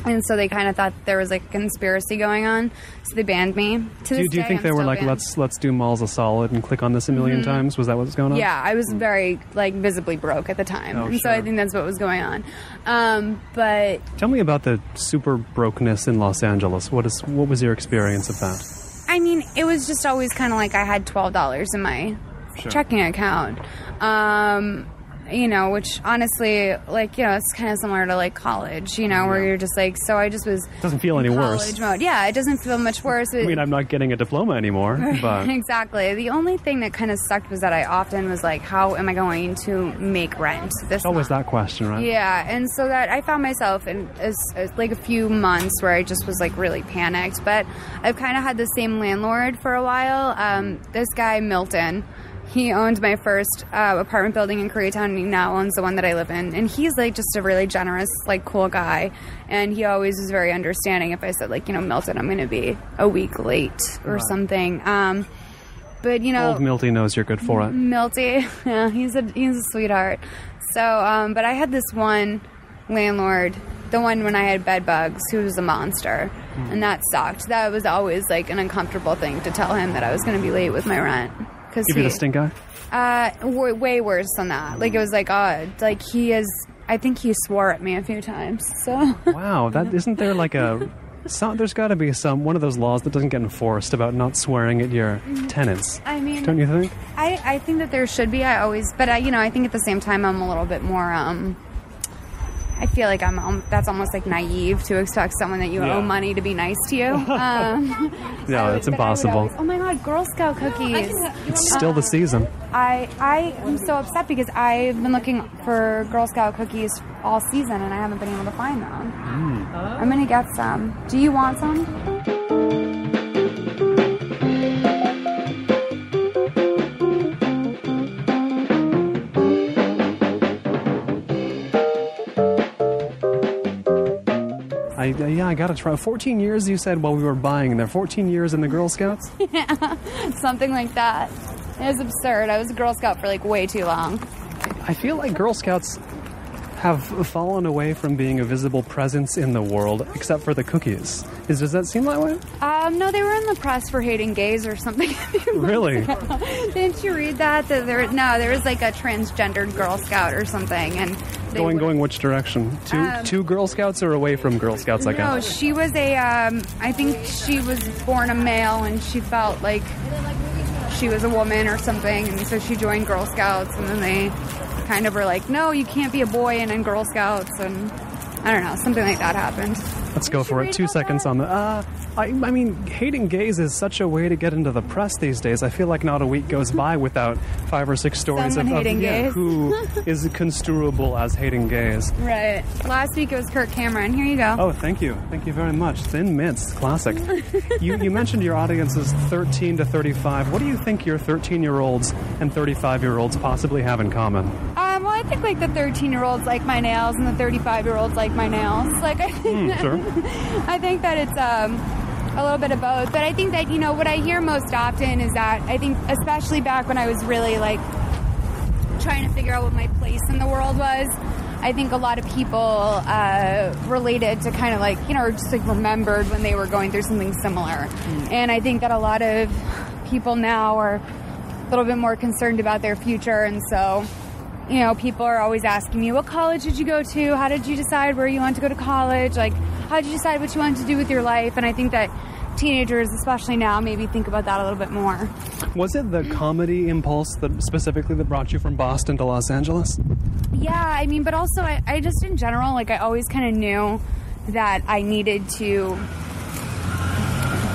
And so they kind of thought there was like a conspiracy going on, so they banned me. Do you think they were like, let's do Malls a solid and click on this a million times? Was that what was going on? Yeah, I was very like visibly broke at the time, and so I think that's what was going on. But tell me about the super brokenness in Los Angeles. What was your experience of that? I mean, it was just always kind of like I had $12 in my checking account. which honestly, like, it's kind of similar to like college, where you're just like, so I just was. It doesn't feel any worse. Mode. Yeah, it doesn't feel much worse. I mean, I'm not getting a diploma anymore, but. Exactly. The only thing that kind of sucked was that I often was like, how am I going to make rent this always month? That question, right? Yeah, and so that I found myself in like a few months where I just was like really panicked. But I've kind of had the same landlord for a while. This guy, Milton. He owned my first apartment building in Koreatown, and he now owns the one that I live in. And he's like just a really generous, like cool guy. And he always was very understanding if I said like, Milton, I'm going to be a week late or something. But old Milty knows you're good for it. Milty, yeah, he's a sweetheart. So, but I had this one landlord, the one when I had bed bugs, who was a monster, and that sucked. That was always like an uncomfortable thing to tell him that I was going to be late with my rent. Give you the stink eye? Way worse than that. Like, it was like, like he is, I think he swore at me a few times, so. Wow, isn't there like there's got to be one of those laws that doesn't get enforced about not swearing at your tenants. I mean, don't you think? I think that there should be. But I think at the same time I'm a little bit more, I feel like that's almost like naive to expect someone that you owe money to be nice to you. Yeah, it's impossible. Oh my God, Girl Scout cookies. It's still the season. I am so upset because I've been looking for Girl Scout cookies all season and I haven't been able to find them. I'm going to get some. Do you want some? I gotta try. 14 years, you said, while we were buying there. 14 years in the Girl Scouts? Yeah, something like that. It was absurd. I was a Girl Scout for like way too long. I feel like Girl Scouts have fallen away from being a visible presence in the world, except for the cookies. Does that seem that way? No, they were in the press for hating gays or something. Really? Didn't you read that? There was like a transgendered Girl Scout or something, and going which direction? To Girl Scouts or away from Girl Scouts? No, she was I think she was born a male, and she felt like she was a woman or something, and so she joined Girl Scouts, and then they kind of were like, no, you can't be a boy and in Girl Scouts, and I don't know, something like that happened. Let's go for it. 2 seconds on the... I mean, hating gays is such a way to get into the press these days. I feel like not a week goes by without 5 or 6 stories of gays. Who is construable as hating gays. Right. Last week it was Kirk Cameron. Here you go. Oh, thank you. Thank you very much. Thin mints. Classic. You mentioned your audience is 13 to 35. What do you think your 13-year-olds and 35-year-olds possibly have in common? Well, I think like the 13-year-olds like my nails and the 35-year-olds like my nails. Like, I think sure. I think that it's a little bit of both. But I think that, what I hear most often is that I think, especially back when I was really like trying to figure out what my place in the world was, I think a lot of people related to kind of like, or just like remembered when they were going through something similar. And I think that a lot of people now are a little bit more concerned about their future. And so, people are always asking me, what college did you go to? How did you decide where you want to go to college? Like, how did you decide what you wanted to do with your life? And I think that teenagers, especially now, maybe think about that a little bit more. Was it the comedy impulse that brought you from Boston to Los Angeles? Yeah, I mean, but also I just in general, like, I always kind of knew that I needed to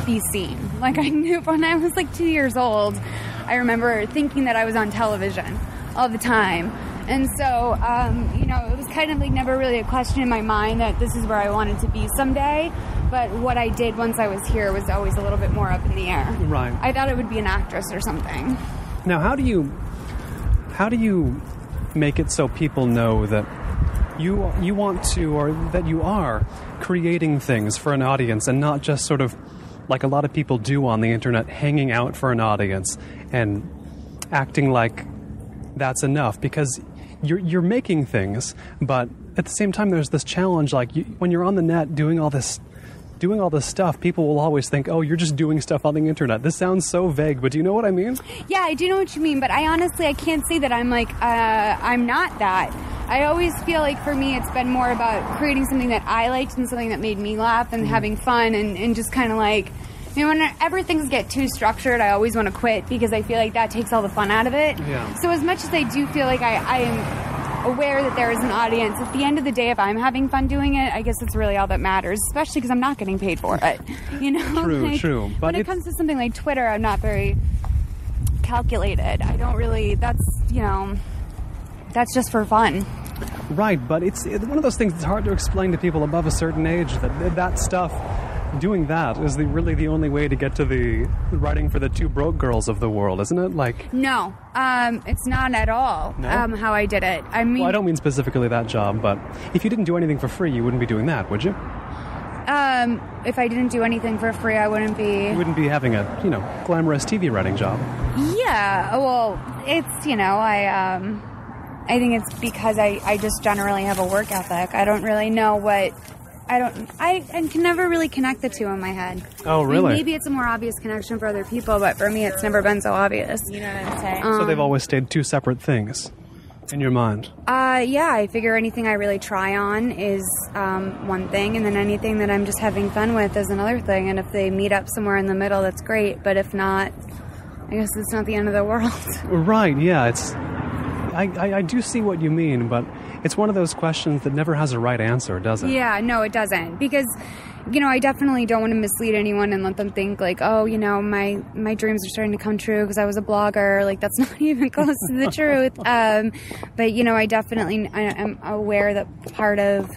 be seen. Like, I knew when I was like 2 years old, I remember thinking that I was on television all the time. And so, it was kind of like never really a question in my mind that this is where I wanted to be someday. But what I did once I was here was always a little bit more up in the air. Right. I thought it would be an actress or something. Now, how do you make it so people know that you want to, or that you are creating things for an audience and not just sort of like a lot of people do on the internet, hanging out for an audience and acting like that's enough? Because you're making things, but at the same time there's this challenge, like when you're on the net doing all this stuff, people will always think, oh, you're just doing stuff on the internet. This sounds so vague, but do you know what I mean? Yeah, I do know what you mean, but I can't say that I'm like, I'm not that. I always feel like for me it's been more about creating something that I liked and something that made me laugh and having fun and just kind of like, whenever things get too structured, I always want to quit because I feel like that takes all the fun out of it. Yeah. So as much as I do feel like I am aware that there is an audience. At the end of the day, if I'm having fun doing it, I guess it's really all that matters, especially because I'm not getting paid for it. True. But when it comes to something like Twitter, I'm not very calculated. I don't really, that's just for fun. Right, but it's one of those things that's hard to explain to people above a certain age, that stuff, doing that is really the only way to get to the writing for the two broke girls of the world, isn't it? No, it's not at all. No? How I did it. I mean, well, I don't mean specifically that job, but if you didn't do anything for free, you wouldn't be doing that, would you? If I didn't do anything for free, I wouldn't be... You wouldn't be having a, glamorous TV writing job. Yeah, well, it's, I think it's because I just generally have a work ethic. I don't really know what... I can never really connect the two in my head. Oh, really? I mean, maybe it's a more obvious connection for other people, but for me, it's never been so obvious. You know what I'm saying? So they've always stayed two separate things in your mind? Yeah, I figure anything I really try on is one thing, and then anything that I'm just having fun with is another thing. And if they meet up somewhere in the middle, that's great. But if not, I guess it's not the end of the world. Right, yeah. I do see what you mean, but it's one of those questions that never has a right answer, does it? Yeah, no, it doesn't. Because, I definitely don't want to mislead anyone and let them think my dreams are starting to come true because I was a blogger. That's not even close to the truth. But, I definitely am aware that part of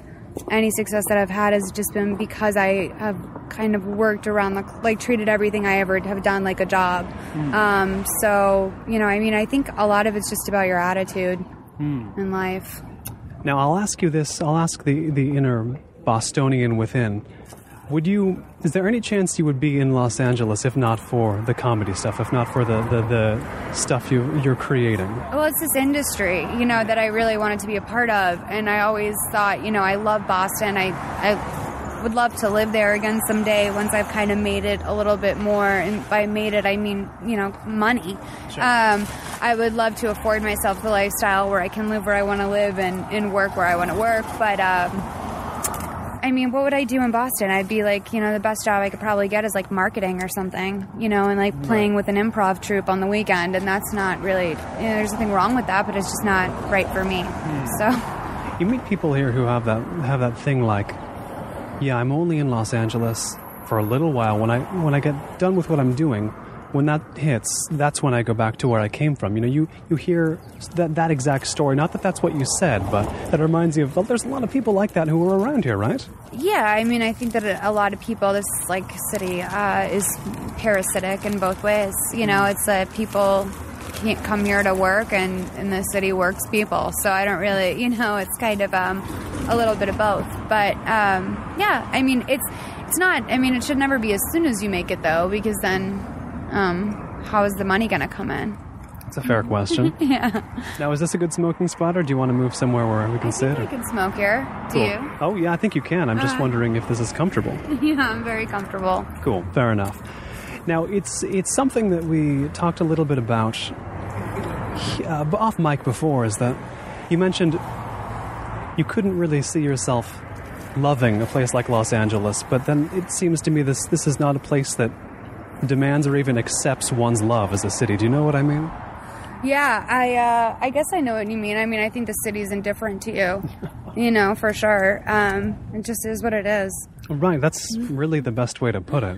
any success that I've had has just been because I have kind of worked around treated everything I ever have done like a job. I think a lot of it's just about your attitude in life. Now, I'll ask you this. I'll ask the inner Bostonian within. Is there any chance you would be in Los Angeles if not for the comedy stuff, if not for the stuff you're creating? Well, it's this industry, that I really wanted to be a part of. And I always thought, I love Boston. I would love to live there again someday once I've kind of made it a little bit more. And by made it, I mean, money. Sure. I would love to afford myself the lifestyle where I can live where I want to live and work where I want to work. But, what would I do in Boston? I'd be the best job I could probably get is marketing or something, and playing with an improv troupe on the weekend. And that's not really, there's nothing wrong with that, but it's just not right for me. So you meet people here who have that thing I'm only in Los Angeles for a little while. When I get done with what I'm doing, when that hits, that's when I go back to where I came from. You hear that exact story. Not that that's what you said, but that reminds you of, there's a lot of people like that who are around here, right? Yeah, I think that a lot of people, this city is parasitic in both ways. It's that people can't come here to work, and the city works people. So I don't really, it's kind of a little bit of both. But it's not. It should never be as soon as you make it though, because then. How is the money going to come in? It's a fair question. Yeah. Now, is this a good smoking spot, or do you want to move somewhere where we can sit? I can smoke here. Do Cool. you? Oh, yeah, I think you can. I'm just wondering if this is comfortable. Yeah, I'm very comfortable. Cool. Fair enough. Now, it's something that we talked a little bit about off mic before, is that you mentioned you couldn't really see yourself loving a place like Los Angeles, but then it seems to me this is not a place that demands or even accepts one's love as a city. Do you know what I mean? Yeah, I guess I know what you mean. I think the city's indifferent to you, for sure. It just is what it is. Right, that's really the best way to put it.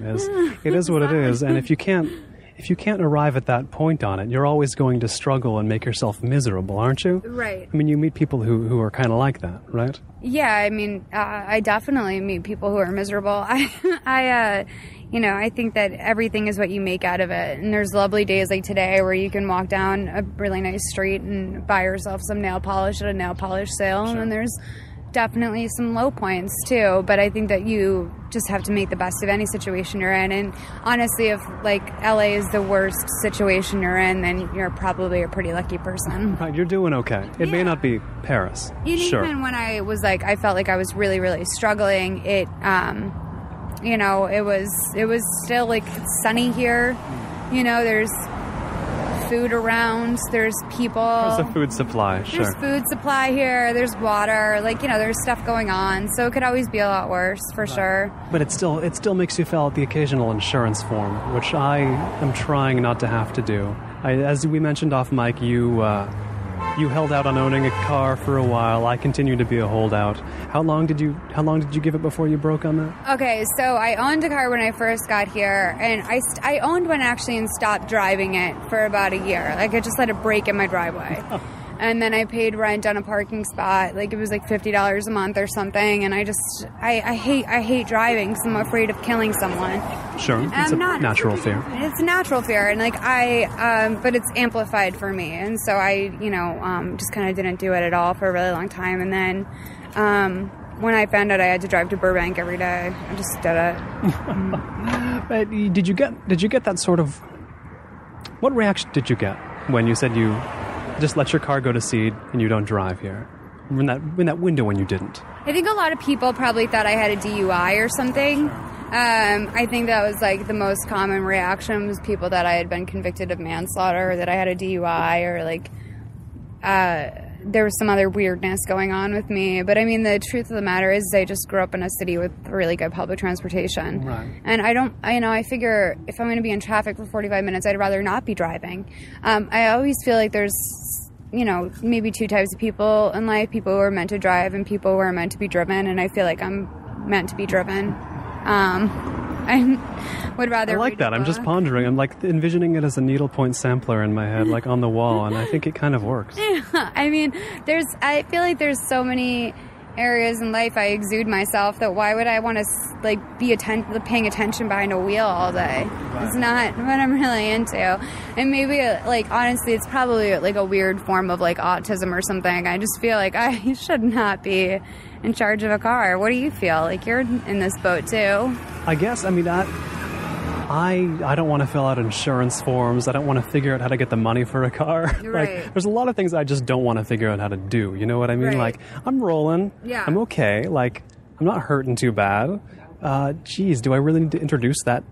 It is what it is, and if you can't arrive at that point on it, you're always going to struggle and make yourself miserable, aren't you? Right. You meet people who are kind of like that, right? Yeah, I definitely meet people who are miserable. I think that everything is what you make out of it. And there's lovely days like today where you can walk down a really nice street and buy yourself some nail polish at a nail polish sale. Sure. And then there's definitely some low points too. But I think that you just have to make the best of any situation you're in. And honestly, if LA is the worst situation you're in, then you're probably a pretty lucky person. Right, you're doing okay. It may not be Paris. Sure. Even when I was I felt like I was really, really struggling, it was still it's sunny here. There's food around. There's people. There's a food supply. Sure. There's food supply here. There's water. There's stuff going on. So it could always be a lot worse, for sure. But it still makes you fill out the occasional insurance form, which I am trying not to have to do. As we mentioned off mic, you You held out on owning a car for a while. I continue to be a holdout. How long did you give it before you broke on that? Okay, so I owned a car when I first got here, and I owned one actually and stopped driving it for about a year. Like, I just let it break in my driveway. And then I paid rent on a parking spot. Like, it was like $50 a month or something. And I hate driving because I'm afraid of killing someone. Sure, it's a natural fear. It's a natural fear, and like but it's amplified for me. And so I, just kind of didn't do it at all for a really long time. And then when I found out I had to drive to Burbank every day, I just did it. But did you get that sort of? What reaction did you get when you said you just let your car go to seed and you don't drive here? In that window when you didn't? I think a lot of people probably thought I had a DUI or something. I think that was like the most common reaction was people that I had been convicted of manslaughter, or that I had a DUI, or like there was some other weirdness going on with me. But I mean, the truth of the matter is I just grew up in a city with really good public transportation. Right. And I figure if I'm going to be in traffic for 45 minutes, I'd rather not be driving. I always feel like there's, maybe two types of people in life: people who are meant to drive and people who are meant to be driven. And I feel like I'm meant to be driven. I would rather. I like that. I'm just pondering. I'm like envisioning it as a needlepoint sampler in my head, like on the wall, and I think it kind of works. Yeah, I mean, I feel like there's so many areas in life I exude myself that why would I want to be paying attention behind a wheel all day? Right. It's not what I'm really into. And maybe honestly, it's probably like a weird form of like autism or something. I just feel like I should not be in charge of a car. What do you feel? Like you're in this boat too? I guess. I mean, I don't want to fill out insurance forms. I don't want to figure out how to get the money for a car. Right. There's a lot of things I just don't want to figure out how to do. You know what I mean? Right. Like, I'm rolling. Yeah. I'm okay. Like, I'm not hurting too bad. Geez, do I really need to introduce that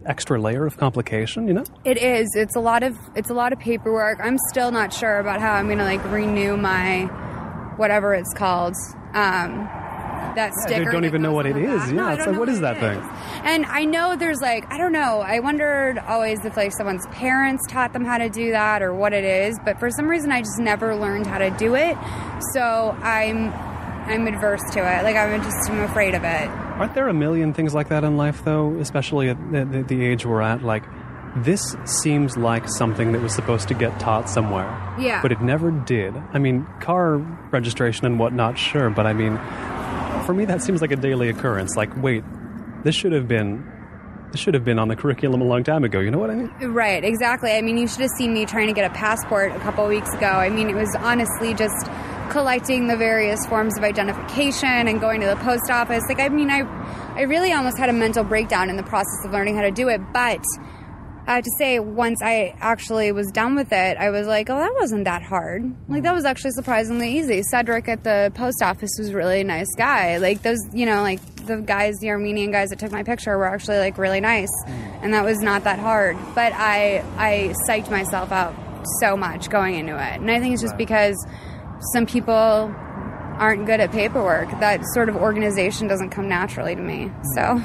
extra layer of complication, It is. It's a lot of paperwork. I'm still not sure about how I'm going to renew my whatever it's called. That sticker. I don't even know what it is. No, it's like, what is that thing? And I know there's I don't know. I wondered always if someone's parents taught them how to do that or what it is. But for some reason, I just never learned how to do it. So I'm adverse to it. I'm afraid of it. Aren't there a million things like that in life, though? Especially at the age we're at. This seems like something that was supposed to get taught somewhere. Yeah. But it never did. I mean, car registration and whatnot, sure. But I mean, for me, that seems like a daily occurrence. Wait, this should have been on the curriculum a long time ago. You know what I mean? Right, exactly. I mean, you should have seen me trying to get a passport a couple of weeks ago. I mean, it was honestly just collecting the various forms of identification and going to the post office. I really almost had a mental breakdown in the process of learning how to do it. But I have to say, once I actually was done with it, I was like, oh, that wasn't that hard. That was actually surprisingly easy. Cedric at the post office was a really nice guy. The guys, the Armenian guys that took my picture were actually really nice. And that was not that hard. But I psyched myself out so much going into it. And I think it's just because some people aren't good at paperwork. That sort of organization doesn't come naturally to me. So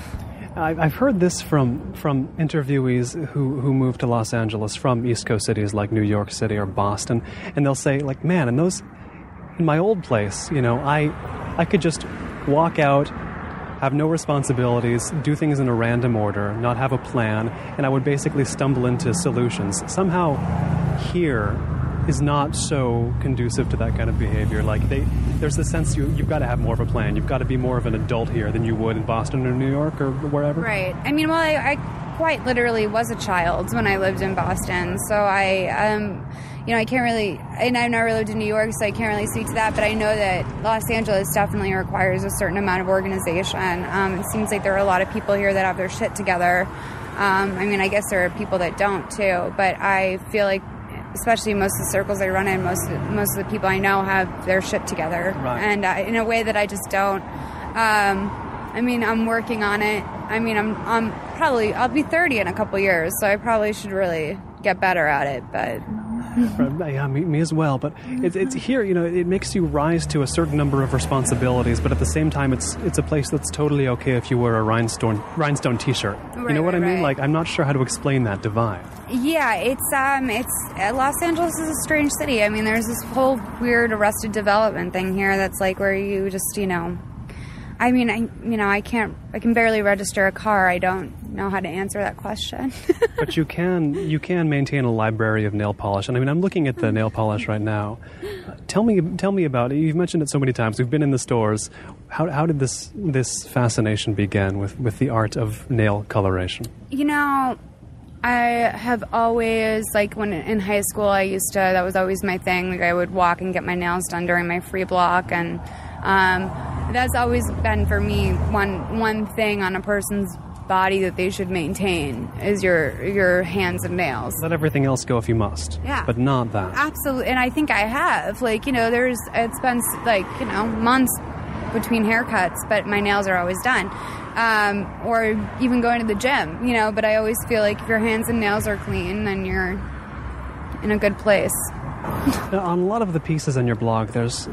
I've heard this from interviewees who moved to Los Angeles from East Coast cities like New York City or Boston, and they'll say, man, in my old place, I could just walk out, have no responsibilities, do things in a random order, not have a plan, and I would basically stumble into solutions. Somehow here is not so conducive to that kind of behavior. There's the sense you've got to have more of a plan. You've got to be more of an adult here than you would in Boston or New York or wherever. Right. I mean, I quite literally was a child when I lived in Boston. So I can't really, and I've never lived in New York, so I can't really speak to that. But I know that Los Angeles definitely requires a certain amount of organization. It seems like there are a lot of people here that have their shit together. I guess there are people that don't too, but I feel like, especially most of the circles I run in, most of the people I know have their shit together. Right. And in a way that I just don't. I'm working on it. I'll be 30 in a couple years, so I probably should really get better at it. But Yeah, me as well. But it's here, it makes you rise to a certain number of responsibilities, but at the same time, it's a place that's totally okay if you wear a rhinestone T-shirt. Right, you know what I mean? right. Like, I'm not sure how to explain that divide. Yeah, it's Los Angeles is a strange city. I mean, there's this whole weird Arrested Development thing here that's like where you just, I mean, I can barely register a car. I don't know how to answer that question. But you can maintain a library of nail polish. And I mean, I'm looking at the nail polish right now. Tell me about it. You've mentioned it so many times. We've been in the stores. How did this fascination begin with the art of nail coloration? I have always, like, when in high school, that was always my thing. Like, I would walk and get my nails done during my free block, and that's always been for me one thing on a person's body that they should maintain is your hands and nails. Let everything else go if you must. Yeah. But not that. Absolutely. And I think I have. Like, it's been, like, months between haircuts, but my nails are always done. Or even going to the gym, but I always feel like if your hands and nails are clean, then you're in a good place. Now, on a lot of the pieces on your blog, there's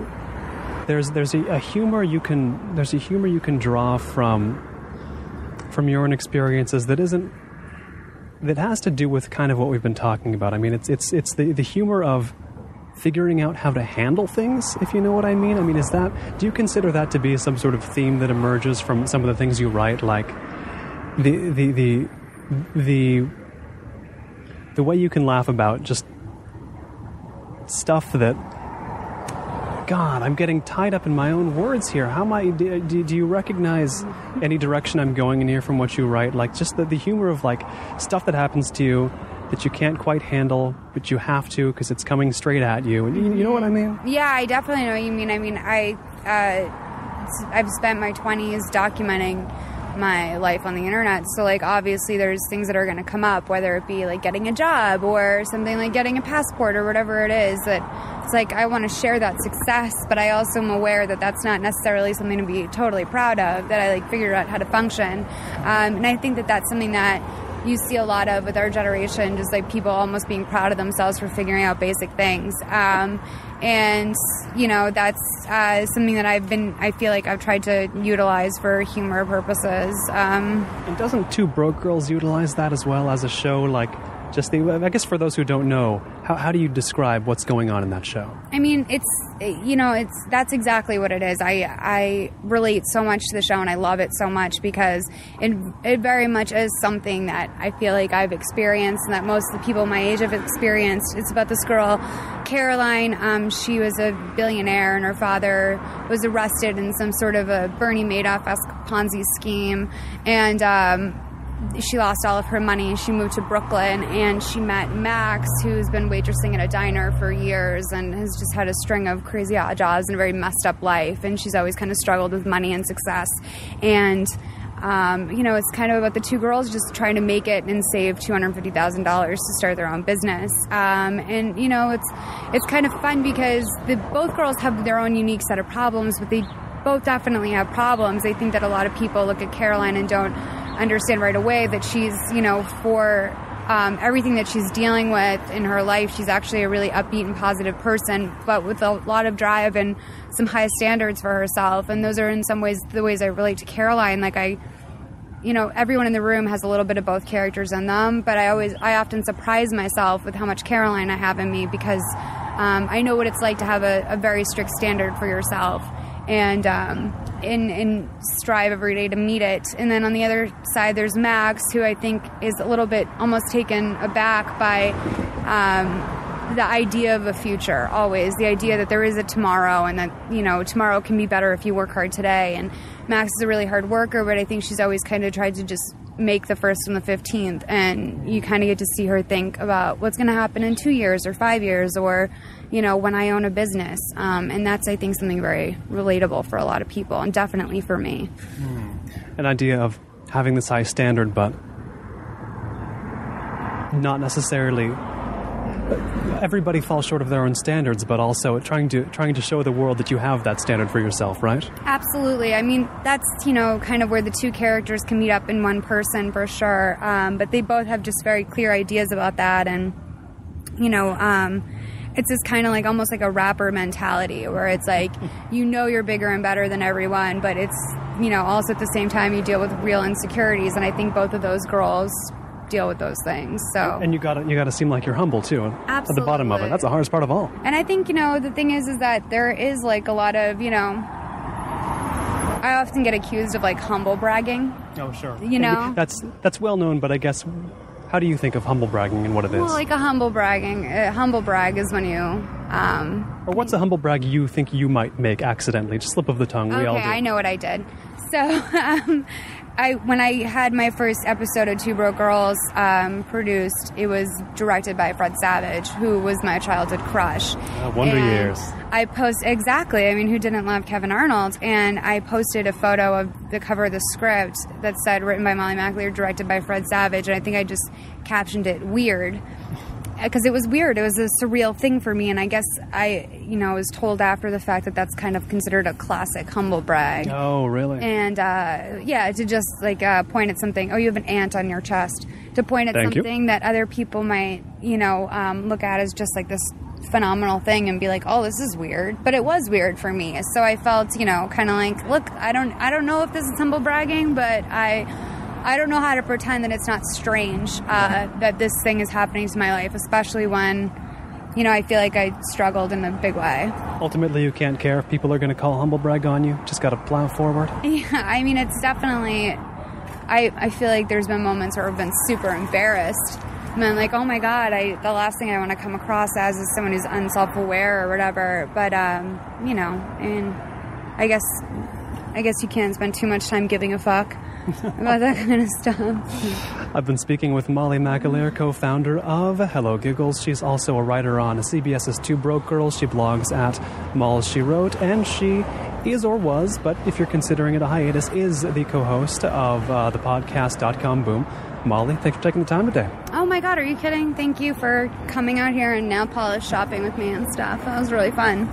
a humor you can draw from your own experiences that has to do with kind of what we've been talking about. I mean, it's the humor of figuring out how to handle things, if you know what I mean. I mean, do you consider that to be some sort of theme that emerges from some of the things you write, like the way you can laugh about just stuff that, God, I'm getting tied up in my own words here. How am I? Do you recognize any direction I'm going in here from what you write? Like, just the humor of, like, stuff that happens to you that you can't quite handle, but you have to because it's coming straight at you. And you know what I mean? Yeah, I definitely know what you mean. I mean, I've spent my 20s documenting my life on the internet, so, like, obviously there's things that are going to come up, whether it be like getting a job or something like getting a passport or whatever it is, that it's like I want to share that success, but I also am aware that that's not necessarily something to be totally proud of, that I, like, figured out how to function. And I think that that's something that you see a lot of with our generation, just like people almost being proud of themselves for figuring out basic things. And, that's something that I feel like I've tried to utilize for humor purposes. And doesn't Two Broke Girls utilize that as well as a show? Like, I guess for those who don't know, how do you describe what's going on in that show? I mean, that's exactly what it is. I relate so much to the show, and I love it so much because it very much is something that I feel like I've experienced and that most of the people my age have experienced. It's about this girl, Caroline. She was a billionaire, and her father was arrested in some sort of a Bernie Madoff-esque Ponzi scheme, and she lost all of her money. She moved to Brooklyn, and she met Max, who's been waitressing at a diner for years and has just had a string of crazy odd jobs and a very messed up life. And she's always kind of struggled with money and success. And, it's kind of about the two girls just trying to make it and save $250,000 to start their own business. It's kind of fun because both girls have their own unique set of problems, but they both definitely have problems. I think that a lot of people look at Caroline and don't understand right away that she's, for everything that she's dealing with in her life, she's actually a really upbeat and positive person, but with a lot of drive and some high standards for herself. And those are in some ways the ways I relate to Caroline. Like, everyone in the room has a little bit of both characters in them, but I often surprise myself with how much Caroline I have in me because I know what it's like to have a very strict standard for yourself. And strive every day to meet it. And then on the other side, there's Max, who I think is a little bit almost taken aback by the idea of a future, always. The idea that there is a tomorrow and that, tomorrow can be better if you work hard today. And Max is a really hard worker, but I think she's always kind of tried to just make the 1st and the 15th. And you kind of get to see her think about what's going to happen in 2 years or 5 years or, when I own a business. And that's, I think, something very relatable for a lot of people and definitely for me. An idea of having this high standard, but not necessarily everybody falls short of their own standards, but also trying to show the world that you have that standard for yourself, right? Absolutely. I mean, that's, kind of where the two characters can meet up in one person for sure. But they both have just very clear ideas about that. And, it's this kind of like almost like a rapper mentality where it's like, you're bigger and better than everyone, but it's, also at the same time you deal with real insecurities. And I think both of those girls deal with those things. So, and you gotta seem like you're humble too. Absolutely. At the bottom of it. That's the hardest part of all. And I think, the thing is that there is like a lot of, I often get accused of like humble bragging. Oh, sure. That's well known, but I guess, how do you think of humble bragging and what it is? Well, like a humble brag is when you... or what's a humble brag you think you might make accidentally? Just slip of the tongue. Okay, we all do. I know what I did. So, when I had my first episode of Two Broke Girls produced, it was directed by Fred Savage, who was my childhood crush. Wonder Years. I exactly. I mean, who didn't love Kevin Arnold? And I posted a photo of the cover of the script that said, written by Molly McAleer, directed by Fred Savage. And I think I just captioned it weird. Because it was weird. It was a surreal thing for me. And I guess I was told after the fact that that's kind of considered a classic humble brag. Oh, really? And, to just point at something. Oh, you have an ant on your chest. To point at something that other people might, look at as just like this phenomenal thing and be like, oh, this is weird. But it was weird for me. So I felt, kind of like, look, I don't know if this is humble bragging, but I don't know how to pretend that it's not strange that this thing is happening to my life, especially when, I feel like I struggled in a big way. Ultimately, you can't care if people are going to call humble brag on you. Just got to plow forward. Yeah, I mean, it's definitely... I feel like there's been moments where I've been super embarrassed. And I'm like, oh my God, the last thing I want to come across as is someone who's unself-aware or whatever. But, and I guess you can't spend too much time giving a fuck about that kind of stuff. I've been speaking with Molly McAleer, co-founder of HelloGiggles. She's also a writer on CBS's Two Broke Girls. She blogs at Molls She Wrote, and she is or was, but if you're considering it a hiatus, is the co-host of the podcast.com Boom. Molly, thanks for taking the time today. Oh my God, are you kidding? Thank you for coming out here and nail polish shopping with me and stuff. That was really fun.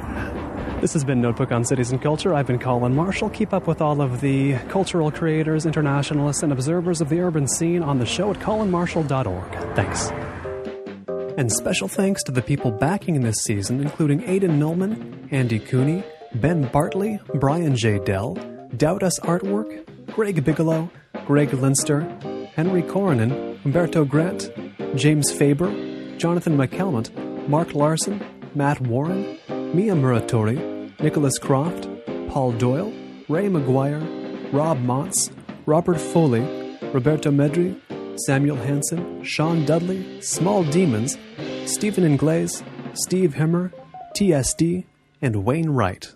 This has been Notebook on Cities and Culture. I've been Colin Marshall. Keep up with all of the cultural creators, internationalists, and observers of the urban scene on the show at colinmarshall.org. Thanks. And special thanks to the people backing this season, including Aidan Millman, Andy Cooney, Ben Bartley, Brian J. Dell, Doubt Us Artwork, Greg Bigelow, Greg Linster, Henry Coronin, Humberto Grant, James Faber, Jonathan McCalmont, Mark Larson, Matt Warren, Mia Muratori, Nicholas Croft, Paul Doyle, Ray McGuire, Rob Montz, Robert Foley, Roberto Medri, Samuel Hansen, Sean Dudley, Small Demons, Stephen Ingles, Steve Himmer, TSD, and Wayne Wright.